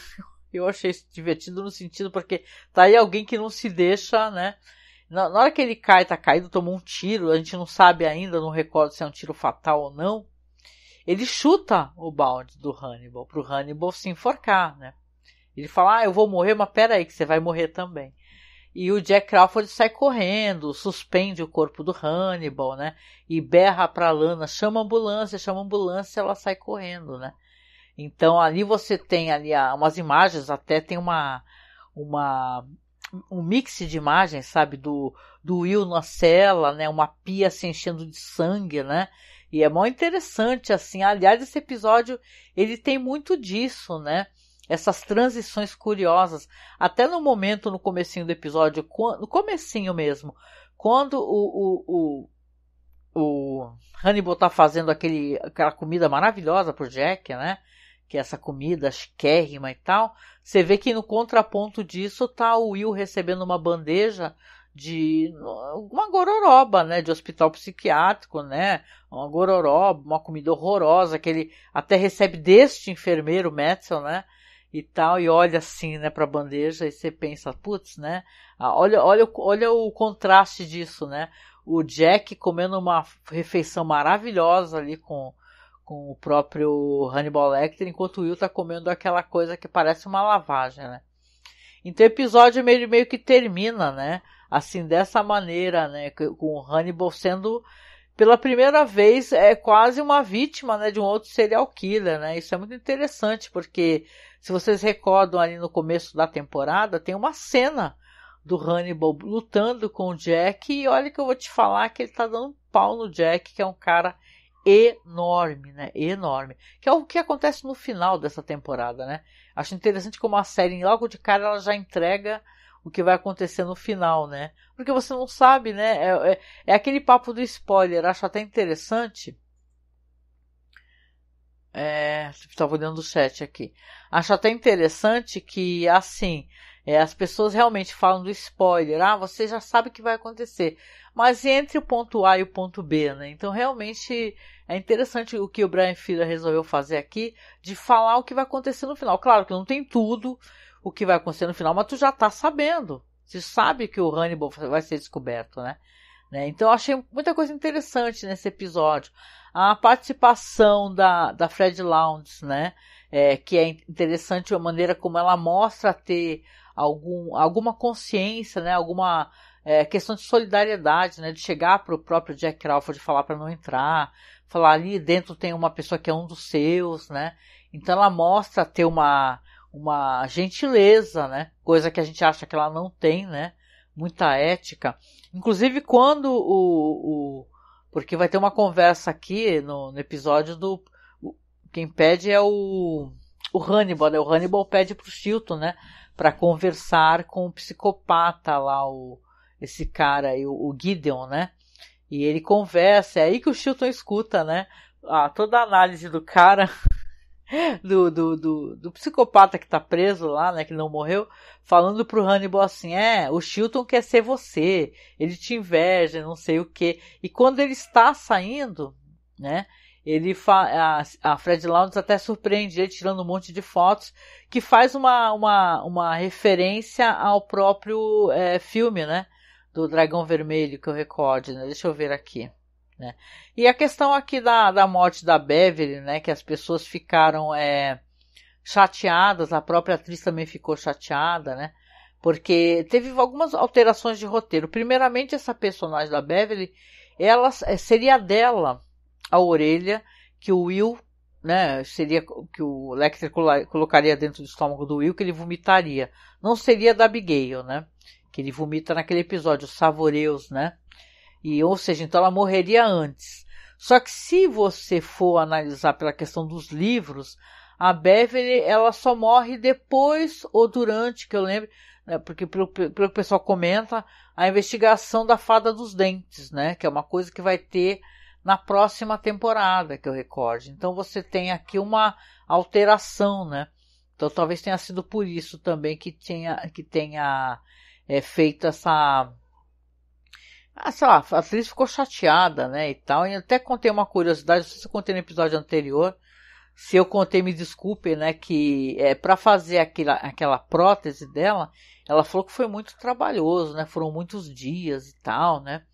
eu achei isso divertido no sentido porque tá aí alguém que não se deixa, né? Na hora que ele cai, tá caído, tomou um tiro, a gente não sabe ainda, não recordo se é um tiro fatal ou não. Ele chuta o balde do Hannibal, pro Hannibal se enforcar, né? Ele fala, eu vou morrer, mas peraí que você vai morrer também. E o Jack Crawford sai correndo, suspende o corpo do Hannibal, né? E berra pra Lana, chama a ambulância, ela sai correndo, né? Então ali você tem ali umas imagens, até tem um mix de imagens, sabe? Do Will na cela, né? Uma pia se enchendo de sangue, né? E é muito interessante, assim. Aliás, esse episódio, ele tem muito disso, né? Essas transições curiosas. Até no momento, no comecinho do episódio, no comecinho mesmo, quando o Hannibal tá fazendo aquela comida maravilhosa pro Jack, né? Que é essa comida chiquérrima e tal. Você vê que no contraponto disso tá o Will recebendo uma bandeja de uma gororoba, né? De hospital psiquiátrico, né? Uma gororoba, uma comida horrorosa que ele até recebe deste enfermeiro Metzel, né? E tal, e olha assim, né, pra bandeja, e você pensa, putz, né, olha o contraste disso, né, o Jack comendo uma refeição maravilhosa ali com o próprio Hannibal Lecter, enquanto o Will tá comendo aquela coisa que parece uma lavagem, né. Então o episódio meio que termina, né, assim, dessa maneira, né, com o Hannibal sendo, pela primeira vez, quase uma vítima, né, de um outro serial killer, né, isso é muito interessante, porque se vocês recordam ali no começo da temporada, tem uma cena do Hannibal lutando com o Jack, e olha que eu vou te falar que ele tá dando um pau no Jack, que é um cara enorme, né? Enorme. Que é o que acontece no final dessa temporada, né? Acho interessante como a série, logo de cara, ela já entrega o que vai acontecer no final, né? Porque você não sabe, né? É aquele papo do spoiler, acho até interessante. Estava olhando o chat aqui. Acho até interessante que, assim, as pessoas realmente falam do spoiler. Você já sabe o que vai acontecer. Mas entre o ponto A e o ponto B, né? Então, realmente, é interessante o que o Bryan Fuller resolveu fazer aqui, de falar o que vai acontecer no final. Claro que não tem tudo o que vai acontecer no final, mas tu já tá sabendo, Se sabe que o Hannibal vai ser descoberto, né? Então eu achei muita coisa interessante nesse episódio. A participação da Fred Lounds, né? Que é interessante a maneira como ela mostra ter alguma consciência, né? Alguma questão de solidariedade, né? De chegar para o próprio Jack Crawford e falar para não entrar, falar ali dentro tem uma pessoa que é um dos seus, né? Então ela mostra ter uma gentileza, né? Coisa que a gente acha que ela não tem, né? Muita ética. Inclusive quando porque vai ter uma conversa aqui no episódio quem pede é o Hannibal, né? O Hannibal pede pro Chilton, né? Para conversar com o psicopata lá, esse cara aí, o Gideon, né? E ele conversa, é aí que o Chilton escuta, né? Toda a análise do cara, do psicopata que tá preso lá, né? Que não morreu, falando pro Hannibal assim, o Chilton quer ser você, ele te inveja, não sei o quê. E quando ele está saindo, né? A Fred Lounds até surpreende ele tirando um monte de fotos, que faz uma referência ao próprio filme, né? Do Dragão Vermelho, que eu recorde, né? Deixa eu ver aqui. Né? E a questão aqui da morte da Beverly, né? Que as pessoas ficaram chateadas, a própria atriz também ficou chateada, né? Porque teve algumas alterações de roteiro. Primeiramente, essa personagem da Beverly, ela seria dela a orelha que o Will, né? Seria que o Lecter colocaria dentro do estômago do Will, que ele vomitaria. Não seria da Abigail, né? Que ele vomita naquele episódio, os Savoreus, né? Ou seja, então ela morreria antes. Só que se você for analisar pela questão dos livros, a Beverly, ela só morre depois ou durante, que eu lembro, né, porque pelo que o pessoal comenta, a investigação da Fada dos Dentes, né? Que é uma coisa que vai ter na próxima temporada, que eu recorde. Então você tem aqui uma alteração, né? Então talvez tenha sido por isso também que tenha feito essa... sei lá, a atriz ficou chateada, né, e tal. E até contei uma curiosidade, não sei se eu contei no episódio anterior. Se eu contei, me desculpem, né, que para fazer aquela prótese dela, ela falou que foi muito trabalhoso, né, foram muitos dias e tal, né.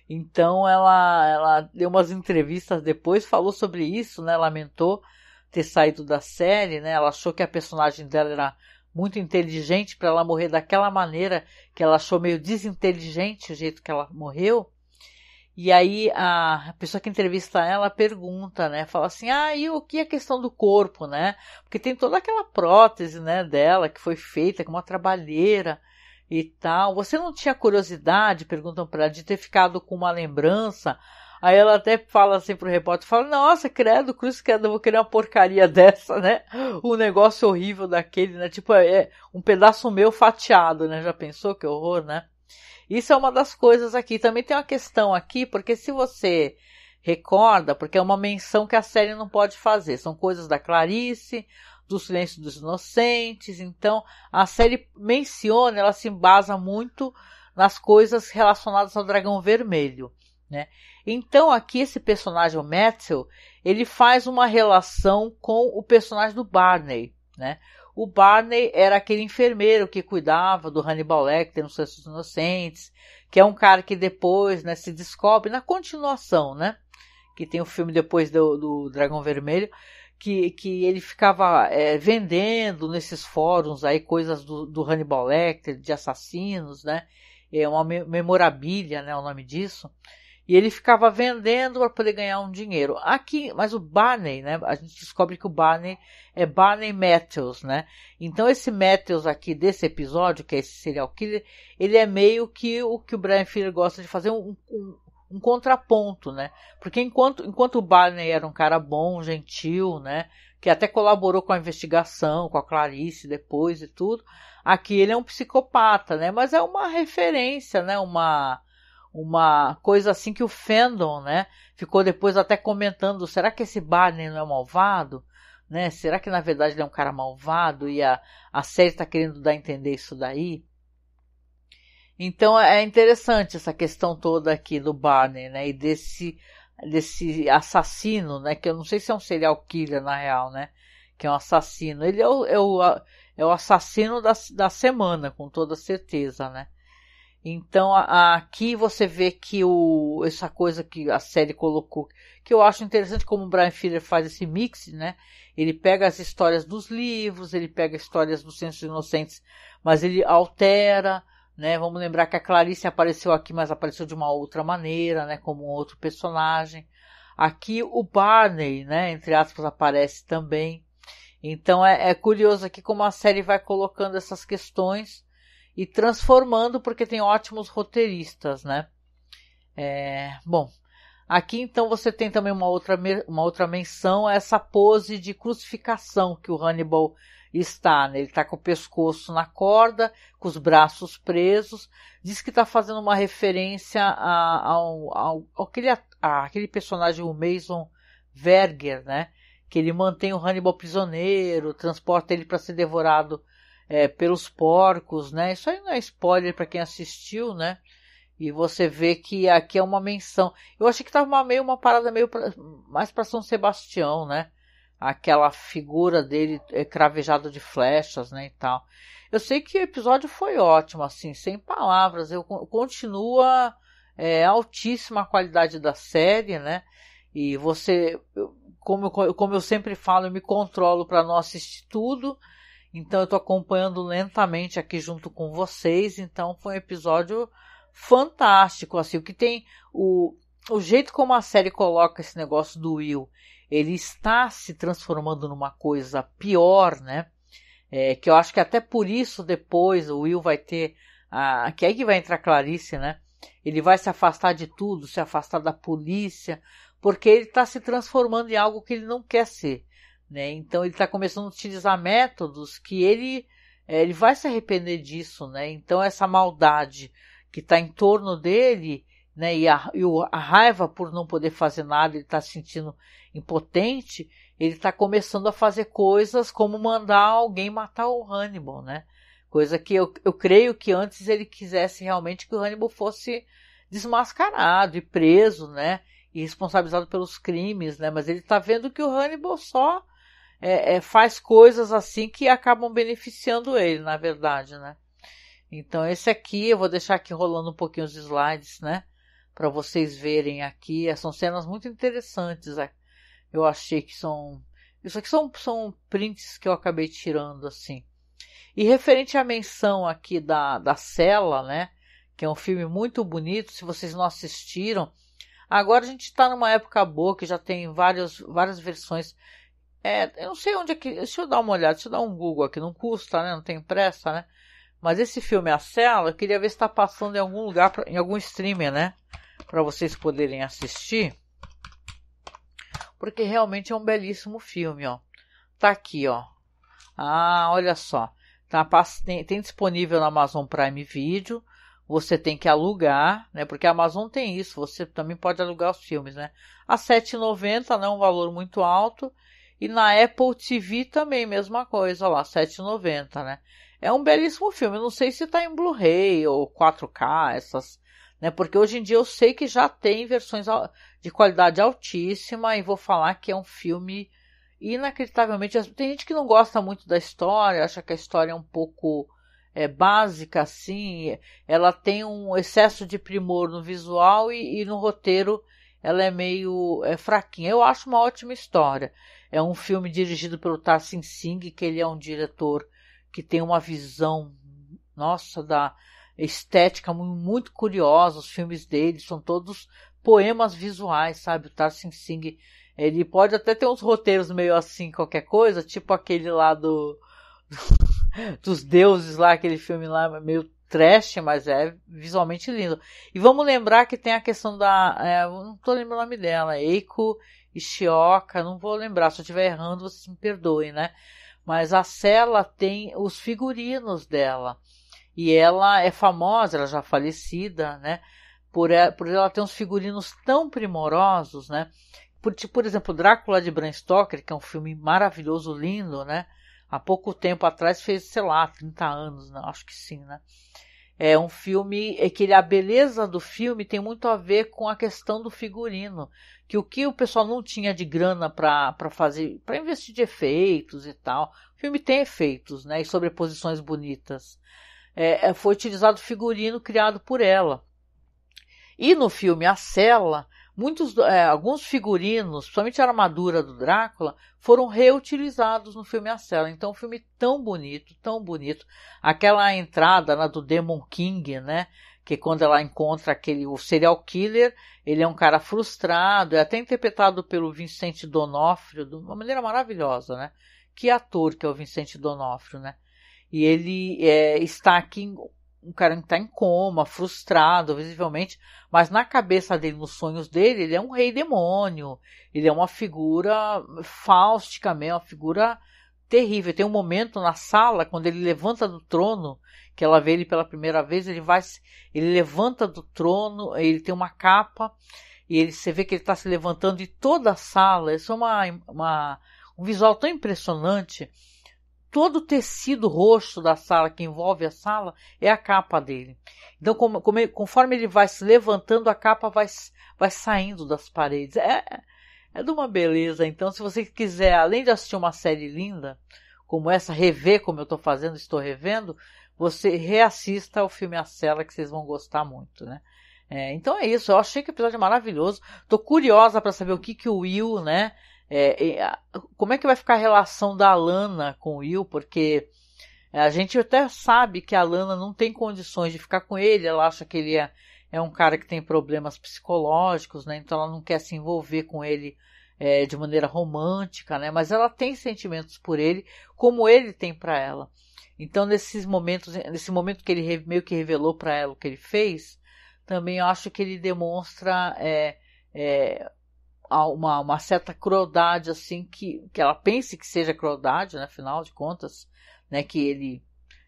Então ela deu umas entrevistas depois, falou sobre isso, né, lamentou ter saído da série, né, ela achou que a personagem dela era muito inteligente para ela morrer daquela maneira, que ela achou meio desinteligente o jeito que ela morreu. E aí a pessoa que entrevista ela pergunta, né, fala assim, e o que é a questão do corpo, né? Porque tem toda aquela prótese, né, dela que foi feita com uma trabalheira e tal. Você não tinha curiosidade, perguntam para ela, de ter ficado com uma lembrança? Aí ela até fala assim pro repórter, fala, nossa, credo, cruz credo, eu vou querer uma porcaria dessa, né? Um negócio horrível daquele, né? Tipo, um pedaço meu fatiado, né? Já pensou que horror, né? Isso é uma das coisas aqui. Também tem uma questão aqui, porque se você recorda, porque é uma menção que a série não pode fazer, são coisas da Clarice, do Silêncio dos Inocentes, então a série menciona, ela se embasa muito nas coisas relacionadas ao Dragão Vermelho, né? Então aqui esse personagem, o Metzel, ele faz uma relação com o personagem do Barney, né? O Barney era aquele enfermeiro que cuidava do Hannibal Lecter no Silêncio dos Inocentes, que é um cara que depois, né, se descobre na continuação, né? Que tem o filme depois do Dragão Vermelho, que ele ficava vendendo nesses fóruns aí coisas do Hannibal Lecter, de assassinos, né? É uma memorabilia, né, o nome disso. E ele ficava vendendo para poder ganhar um dinheiro. Aqui, mas o Barney, né? A gente descobre que o Barney é Barney Matthews, né? Então esse Matthews aqui desse episódio, que é esse serial killer, ele é meio que o Bryan Fuller gosta de fazer um contraponto, né? Porque enquanto o Barney era um cara bom, gentil, né? Que até colaborou com a investigação, com a Clarice depois e tudo, aqui ele é um psicopata, né? Mas é uma referência, né? Uma coisa assim que o fandom, né, ficou depois até comentando, será que esse Barney não é malvado? Né? Será que na verdade ele é um cara malvado e a série está querendo dar a entender isso daí? Então é interessante essa questão toda aqui do Barney, né, e desse assassino, né, que eu não sei se é um serial killer na real, né, que é um assassino. Ele é o assassino da semana, com toda certeza, né. Então aqui você vê que essa coisa que a série colocou, que eu acho interessante como o Bryan Fuller faz esse mix, né? Ele pega as histórias dos livros, ele pega histórias dos Cento Inocentes, mas ele altera, né? Vamos lembrar que a Clarice apareceu aqui, mas apareceu de uma outra maneira, né? Como um outro personagem. Aqui o Barney, né? Entre aspas, aparece também. Então é curioso aqui como a série vai colocando essas questões e transformando, porque tem ótimos roteiristas, né? Bom, aqui então você tem também uma outra menção, essa pose de crucificação que o Hannibal está, né? Ele está com o pescoço na corda, com os braços presos, diz que está fazendo uma referência àquele personagem, o Mason Verger, né? Que ele mantém o Hannibal prisioneiro, transporta ele para ser devorado pelos porcos, né? Isso aí não é spoiler para quem assistiu, né? E você vê que aqui é uma menção. Eu achei que estava uma parada mais para São Sebastião, né? Aquela figura dele cravejada de flechas, né, e tal. Eu sei que o episódio foi ótimo, assim, sem palavras. Continua altíssima a qualidade da série, né? E você, como eu sempre falo, eu me controlo para não assistir tudo. Então eu estou acompanhando lentamente aqui junto com vocês. Então foi um episódio fantástico, assim, o que tem o jeito como a série coloca esse negócio do Will, ele está se transformando numa coisa pior, né? Que eu acho que até por isso depois o Will vai ter que é aí que vai entrar Clarice, né? Ele vai se afastar de tudo, se afastar da polícia, porque ele está se transformando em algo que ele não quer ser, né? Então ele está começando a utilizar métodos que ele vai se arrepender disso, né? Então essa maldade que está em torno dele, né? E a raiva por não poder fazer nada, ele está se sentindo impotente, ele está começando a fazer coisas como mandar alguém matar o Hannibal, né? Coisa que eu creio que antes ele quisesse realmente que o Hannibal fosse desmascarado e preso, né? E responsabilizado pelos crimes, né? Mas ele está vendo que o Hannibal só faz coisas assim que acabam beneficiando ele, na verdade, né? Então esse aqui, eu vou deixar aqui rolando um pouquinho os slides, né? Para vocês verem aqui. São cenas muito interessantes. Eu achei que são... Isso aqui são prints que eu acabei tirando, assim. E referente à menção aqui da Cela, né? Que é um filme muito bonito. Se vocês não assistiram... Agora a gente está numa época boa, que já tem várias versões. Eu não sei onde é que... Deixa eu dar uma olhada, deixa eu dar um Google aqui. Não custa, né? Não tem pressa, né? Mas esse filme, A Cela, eu queria ver se está passando em algum lugar, em algum streamer, né? Para vocês poderem assistir. Porque realmente é um belíssimo filme, ó. Tá aqui, ó. Olha só. Tem disponível na Amazon Prime Video. Você tem que alugar, né? Porque a Amazon tem isso. Você também pode alugar os filmes, né? A R$ 7,90, não é um valor muito alto. E na Apple TV também, mesma coisa, lá, R$ 7,90, né? É um belíssimo filme. Eu não sei se tá em Blu-ray ou 4K, né? Porque hoje em dia eu sei que já tem versões de qualidade altíssima e vou falar que é um filme inacreditavelmente... Tem gente que não gosta muito da história, acha que a história é um pouco básica, assim. Ela tem um excesso de primor no visual e no roteiro ela é meio fraquinha. Eu acho uma ótima história. É um filme dirigido pelo Tarsin Singh, que ele é um diretor que tem uma visão, nossa, da estética muito curiosa. Os filmes dele são todos poemas visuais, sabe? O Tarsin Singh, ele pode até ter uns roteiros meio assim, qualquer coisa, tipo aquele lá dos deuses lá, aquele filme lá meio trash, mas é visualmente lindo. E vamos lembrar que tem a questão não tô lembrando o nome dela, Eiko Ishioka, não vou lembrar, se eu estiver errando vocês me perdoem, né? Mas a Cela tem os figurinos dela. E ela é famosa, ela já falecida, né? Por ela ter uns figurinos tão primorosos, né? Por exemplo, Drácula de Bram Stoker, que é um filme maravilhoso, lindo, né? Há pouco tempo atrás fez, sei lá, 30 anos, né? Acho que sim, né? É um filme que a beleza do filme tem muito a ver com a questão do figurino, que o que o pessoal não tinha de grana para fazer, para investir de efeitos e tal. O filme tem efeitos, né, e sobreposições bonitas. foi utilizado figurino criado por ela. E no filme A Cela, alguns figurinos, principalmente a armadura do Drácula, foram reutilizados no filme A Cela. Então, um filme tão bonito, tão bonito. Aquela entrada do Demon King, né? Que quando ela encontra o serial killer, ele é um cara frustrado, é até interpretado pelo Vincent D'Onofrio, de uma maneira maravilhosa, né? Que ator que é o Vincent D'Onofrio, né? E ele está aqui, um cara que está em coma, frustrado, visivelmente, mas na cabeça dele, nos sonhos dele, ele é um rei demônio, ele é uma figura fáustica mesmo, uma figura terrível. Tem um momento na sala, quando ele levanta do trono, que ela vê ele pela primeira vez, ele levanta do trono, ele tem uma capa, e você vê que ele está se levantando e toda a sala, isso é um visual tão impressionante. Todo o tecido roxo da sala, que envolve a sala, é a capa dele. Então, conforme ele vai se levantando, a capa vai saindo das paredes. É de uma beleza. Então, se você quiser, além de assistir uma série linda, como essa, rever como eu estou revendo, você reassista ao filme A Cela, que vocês vão gostar muito, né? Então é isso, eu achei que o episódio é maravilhoso. Estou curiosa para saber o que o Will, né? Como é que vai ficar a relação da Lana com o Will, porque a gente até sabe que a Lana não tem condições de ficar com ele, ela acha que ele é um cara que tem problemas psicológicos, né? Então ela não quer se envolver com ele de maneira romântica, né? Mas ela tem sentimentos por ele, como ele tem para ela. Então nesse momento que ele meio que revelou para ela o que ele fez, também eu acho que ele demonstra uma certa crueldade, assim, que ela pense que seja crueldade, né, afinal de contas, né, que ele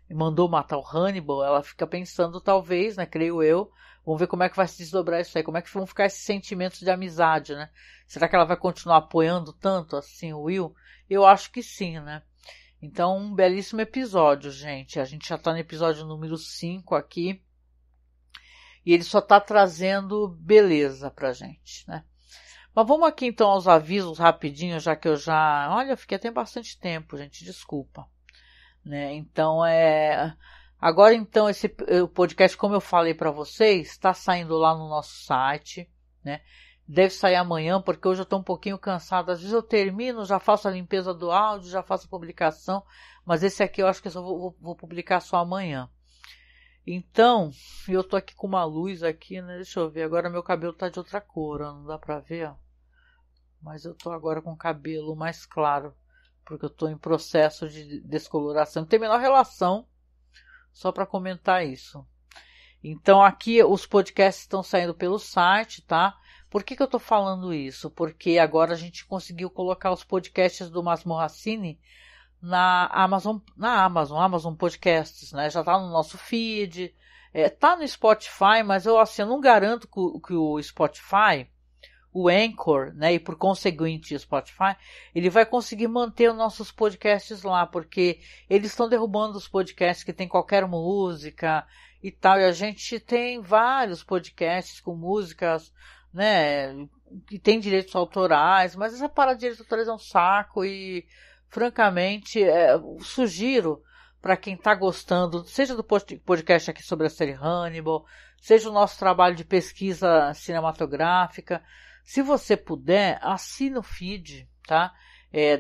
mandou matar o Hannibal, ela fica pensando, talvez, né, creio eu, vamos ver como é que vai se desdobrar isso aí, como é que vão ficar esses sentimentos de amizade, né? Será que ela vai continuar apoiando tanto, assim, o Will? Eu acho que sim, né? Então, um belíssimo episódio, gente. A gente já está no episódio número 5 aqui, e ele só está trazendo beleza pra gente, né? Mas vamos aqui então aos avisos rapidinho, já que eu fiquei até bastante tempo, gente, desculpa. Né? Então, agora então o podcast, como eu falei para vocês, está saindo lá no nosso site, né? Deve sair amanhã, porque hoje eu estou um pouquinho cansada. Às vezes eu termino, já faço a limpeza do áudio, já faço a publicação, mas esse aqui eu acho que eu só vou publicar só amanhã. Então, eu tô aqui com uma luz aqui, né? Deixa eu ver, agora meu cabelo tá de outra cor, ó, não dá pra ver, ó. Mas eu tô agora com o cabelo mais claro, porque eu tô em processo de descoloração. Não tem a menor relação, só para comentar isso. Então aqui os podcasts estão saindo pelo site, tá? Por que eu tô falando isso? Porque agora a gente conseguiu colocar os podcasts do Masmorra Cine na Amazon Podcasts, né? Já tá no nosso feed, tá no Spotify, mas eu não garanto que o Spotify, o Anchor, né, e por conseguinte o Spotify, ele vai conseguir manter os nossos podcasts lá, porque eles estão derrubando os podcasts que tem qualquer música e tal, e a gente tem vários podcasts com músicas, né, que tem direitos autorais, mas essa parada de direitos autorais é um saco e, francamente, sugiro para quem está gostando, seja do podcast aqui sobre a série Hannibal, seja o nosso trabalho de pesquisa cinematográfica, se você puder, assine o feed, tá?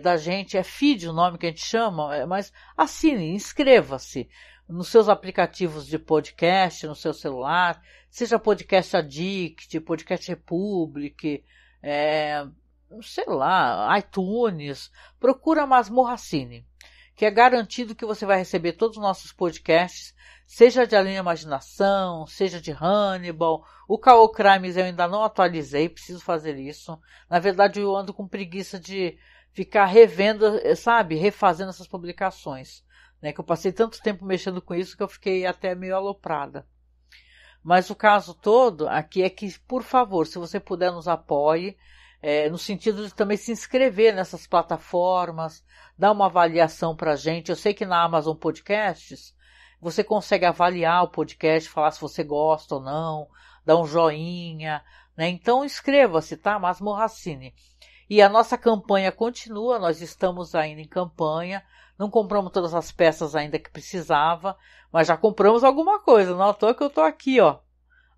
Da gente, é feed o nome que a gente chama, mas assine, inscreva-se nos seus aplicativos de podcast, no seu celular, seja Podcast Addict, Podcast Republic, sei lá, iTunes, procura Masmorra Cine, que é garantido que você vai receber todos os nossos podcasts, seja de Além da Imaginação, seja de Hannibal. O Caô Crimes eu ainda não atualizei, preciso fazer isso. Na verdade, eu ando com preguiça de ficar revendo, sabe, refazendo essas publicações, né? Que eu passei tanto tempo mexendo com isso que eu fiquei até meio aloprada. Mas o caso todo aqui é que, por favor, se você puder, nos apoie, no sentido de também se inscrever nessas plataformas, dar uma avaliação pra gente. Eu sei que na Amazon Podcasts você consegue avaliar o podcast, falar se você gosta ou não, dar um joinha, né? Então inscreva-se, tá? Masmorra Cine. E a nossa campanha continua, nós estamos ainda em campanha. Não compramos todas as peças ainda que precisava, mas já compramos alguma coisa. Não à toa que eu tô aqui, ó,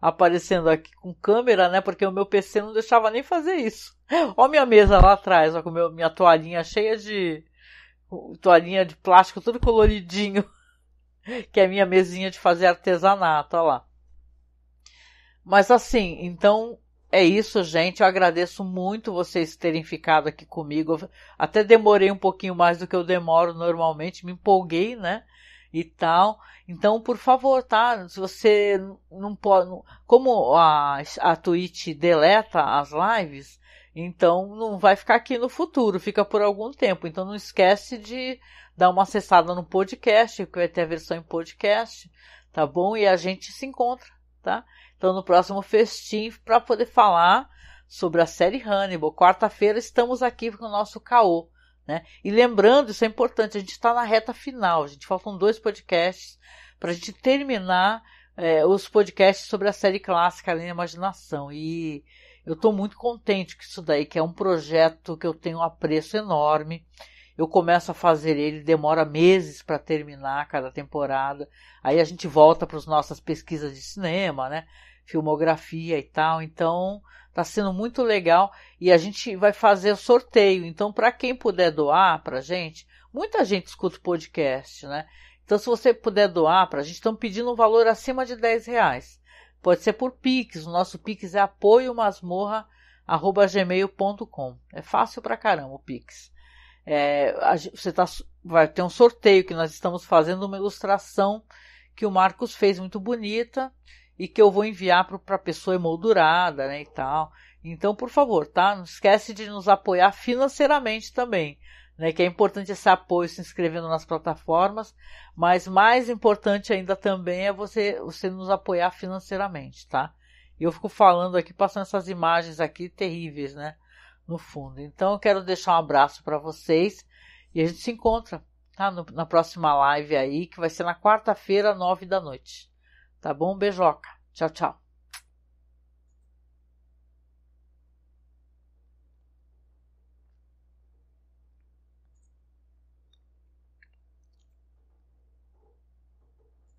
aparecendo aqui com câmera, né? Porque o meu PC não deixava nem fazer isso. Ó minha mesa lá atrás, ó, com minha toalhinha cheia de toalhinha de plástico, tudo coloridinho, que é minha mesinha de fazer artesanato, ó lá. Mas assim, então é isso, gente. Eu agradeço muito vocês terem ficado aqui comigo. Eu até demorei um pouquinho mais do que eu demoro normalmente, me empolguei, né? E tal. Então, por favor, tá? Se você não pode, como a Twitch deleta as lives, então não vai ficar aqui no futuro, fica por algum tempo. Então não esquece de dar uma acessada no podcast, que vai ter a versão em podcast, tá bom? E a gente se encontra, tá? Então no próximo festim para poder falar sobre a série Hannibal. Quarta-feira estamos aqui com o nosso caô, né? E lembrando, isso é importante, a gente está na reta final, a gente faltam 2 podcasts para a gente terminar os podcasts sobre a série clássica Além da Imaginação. E eu estou muito contente com isso daí, que é um projeto que eu tenho um apreço enorme. Eu começo a fazer ele, demora meses para terminar cada temporada. Aí a gente volta para as nossas pesquisas de cinema, né? Filmografia e tal. Então, está sendo muito legal. E a gente vai fazer o sorteio. Então, para quem puder doar para a gente, muita gente escuta o podcast, né? Então, se você puder doar para a gente, estão pedindo um valor acima de R$10. Pode ser por Pix. O nosso Pix é apoiomasmorra@gmail.com. É fácil pra caramba o Pix. Vai ter um sorteio que nós estamos fazendo, uma ilustração que o Marcos fez muito bonita e que eu vou enviar para a pessoa emoldurada, né, e tal. Então, por favor, tá? Não esquece de nos apoiar financeiramente também, né, que é importante esse apoio se inscrevendo nas plataformas, mas mais importante ainda também é você nos apoiar financeiramente, tá? E eu fico falando aqui, passando essas imagens aqui terríveis, né, no fundo. Então eu quero deixar um abraço para vocês e a gente se encontra, tá? Na próxima live aí, que vai ser na quarta-feira, 9 da noite. Tá bom? Beijoca. Tchau, tchau.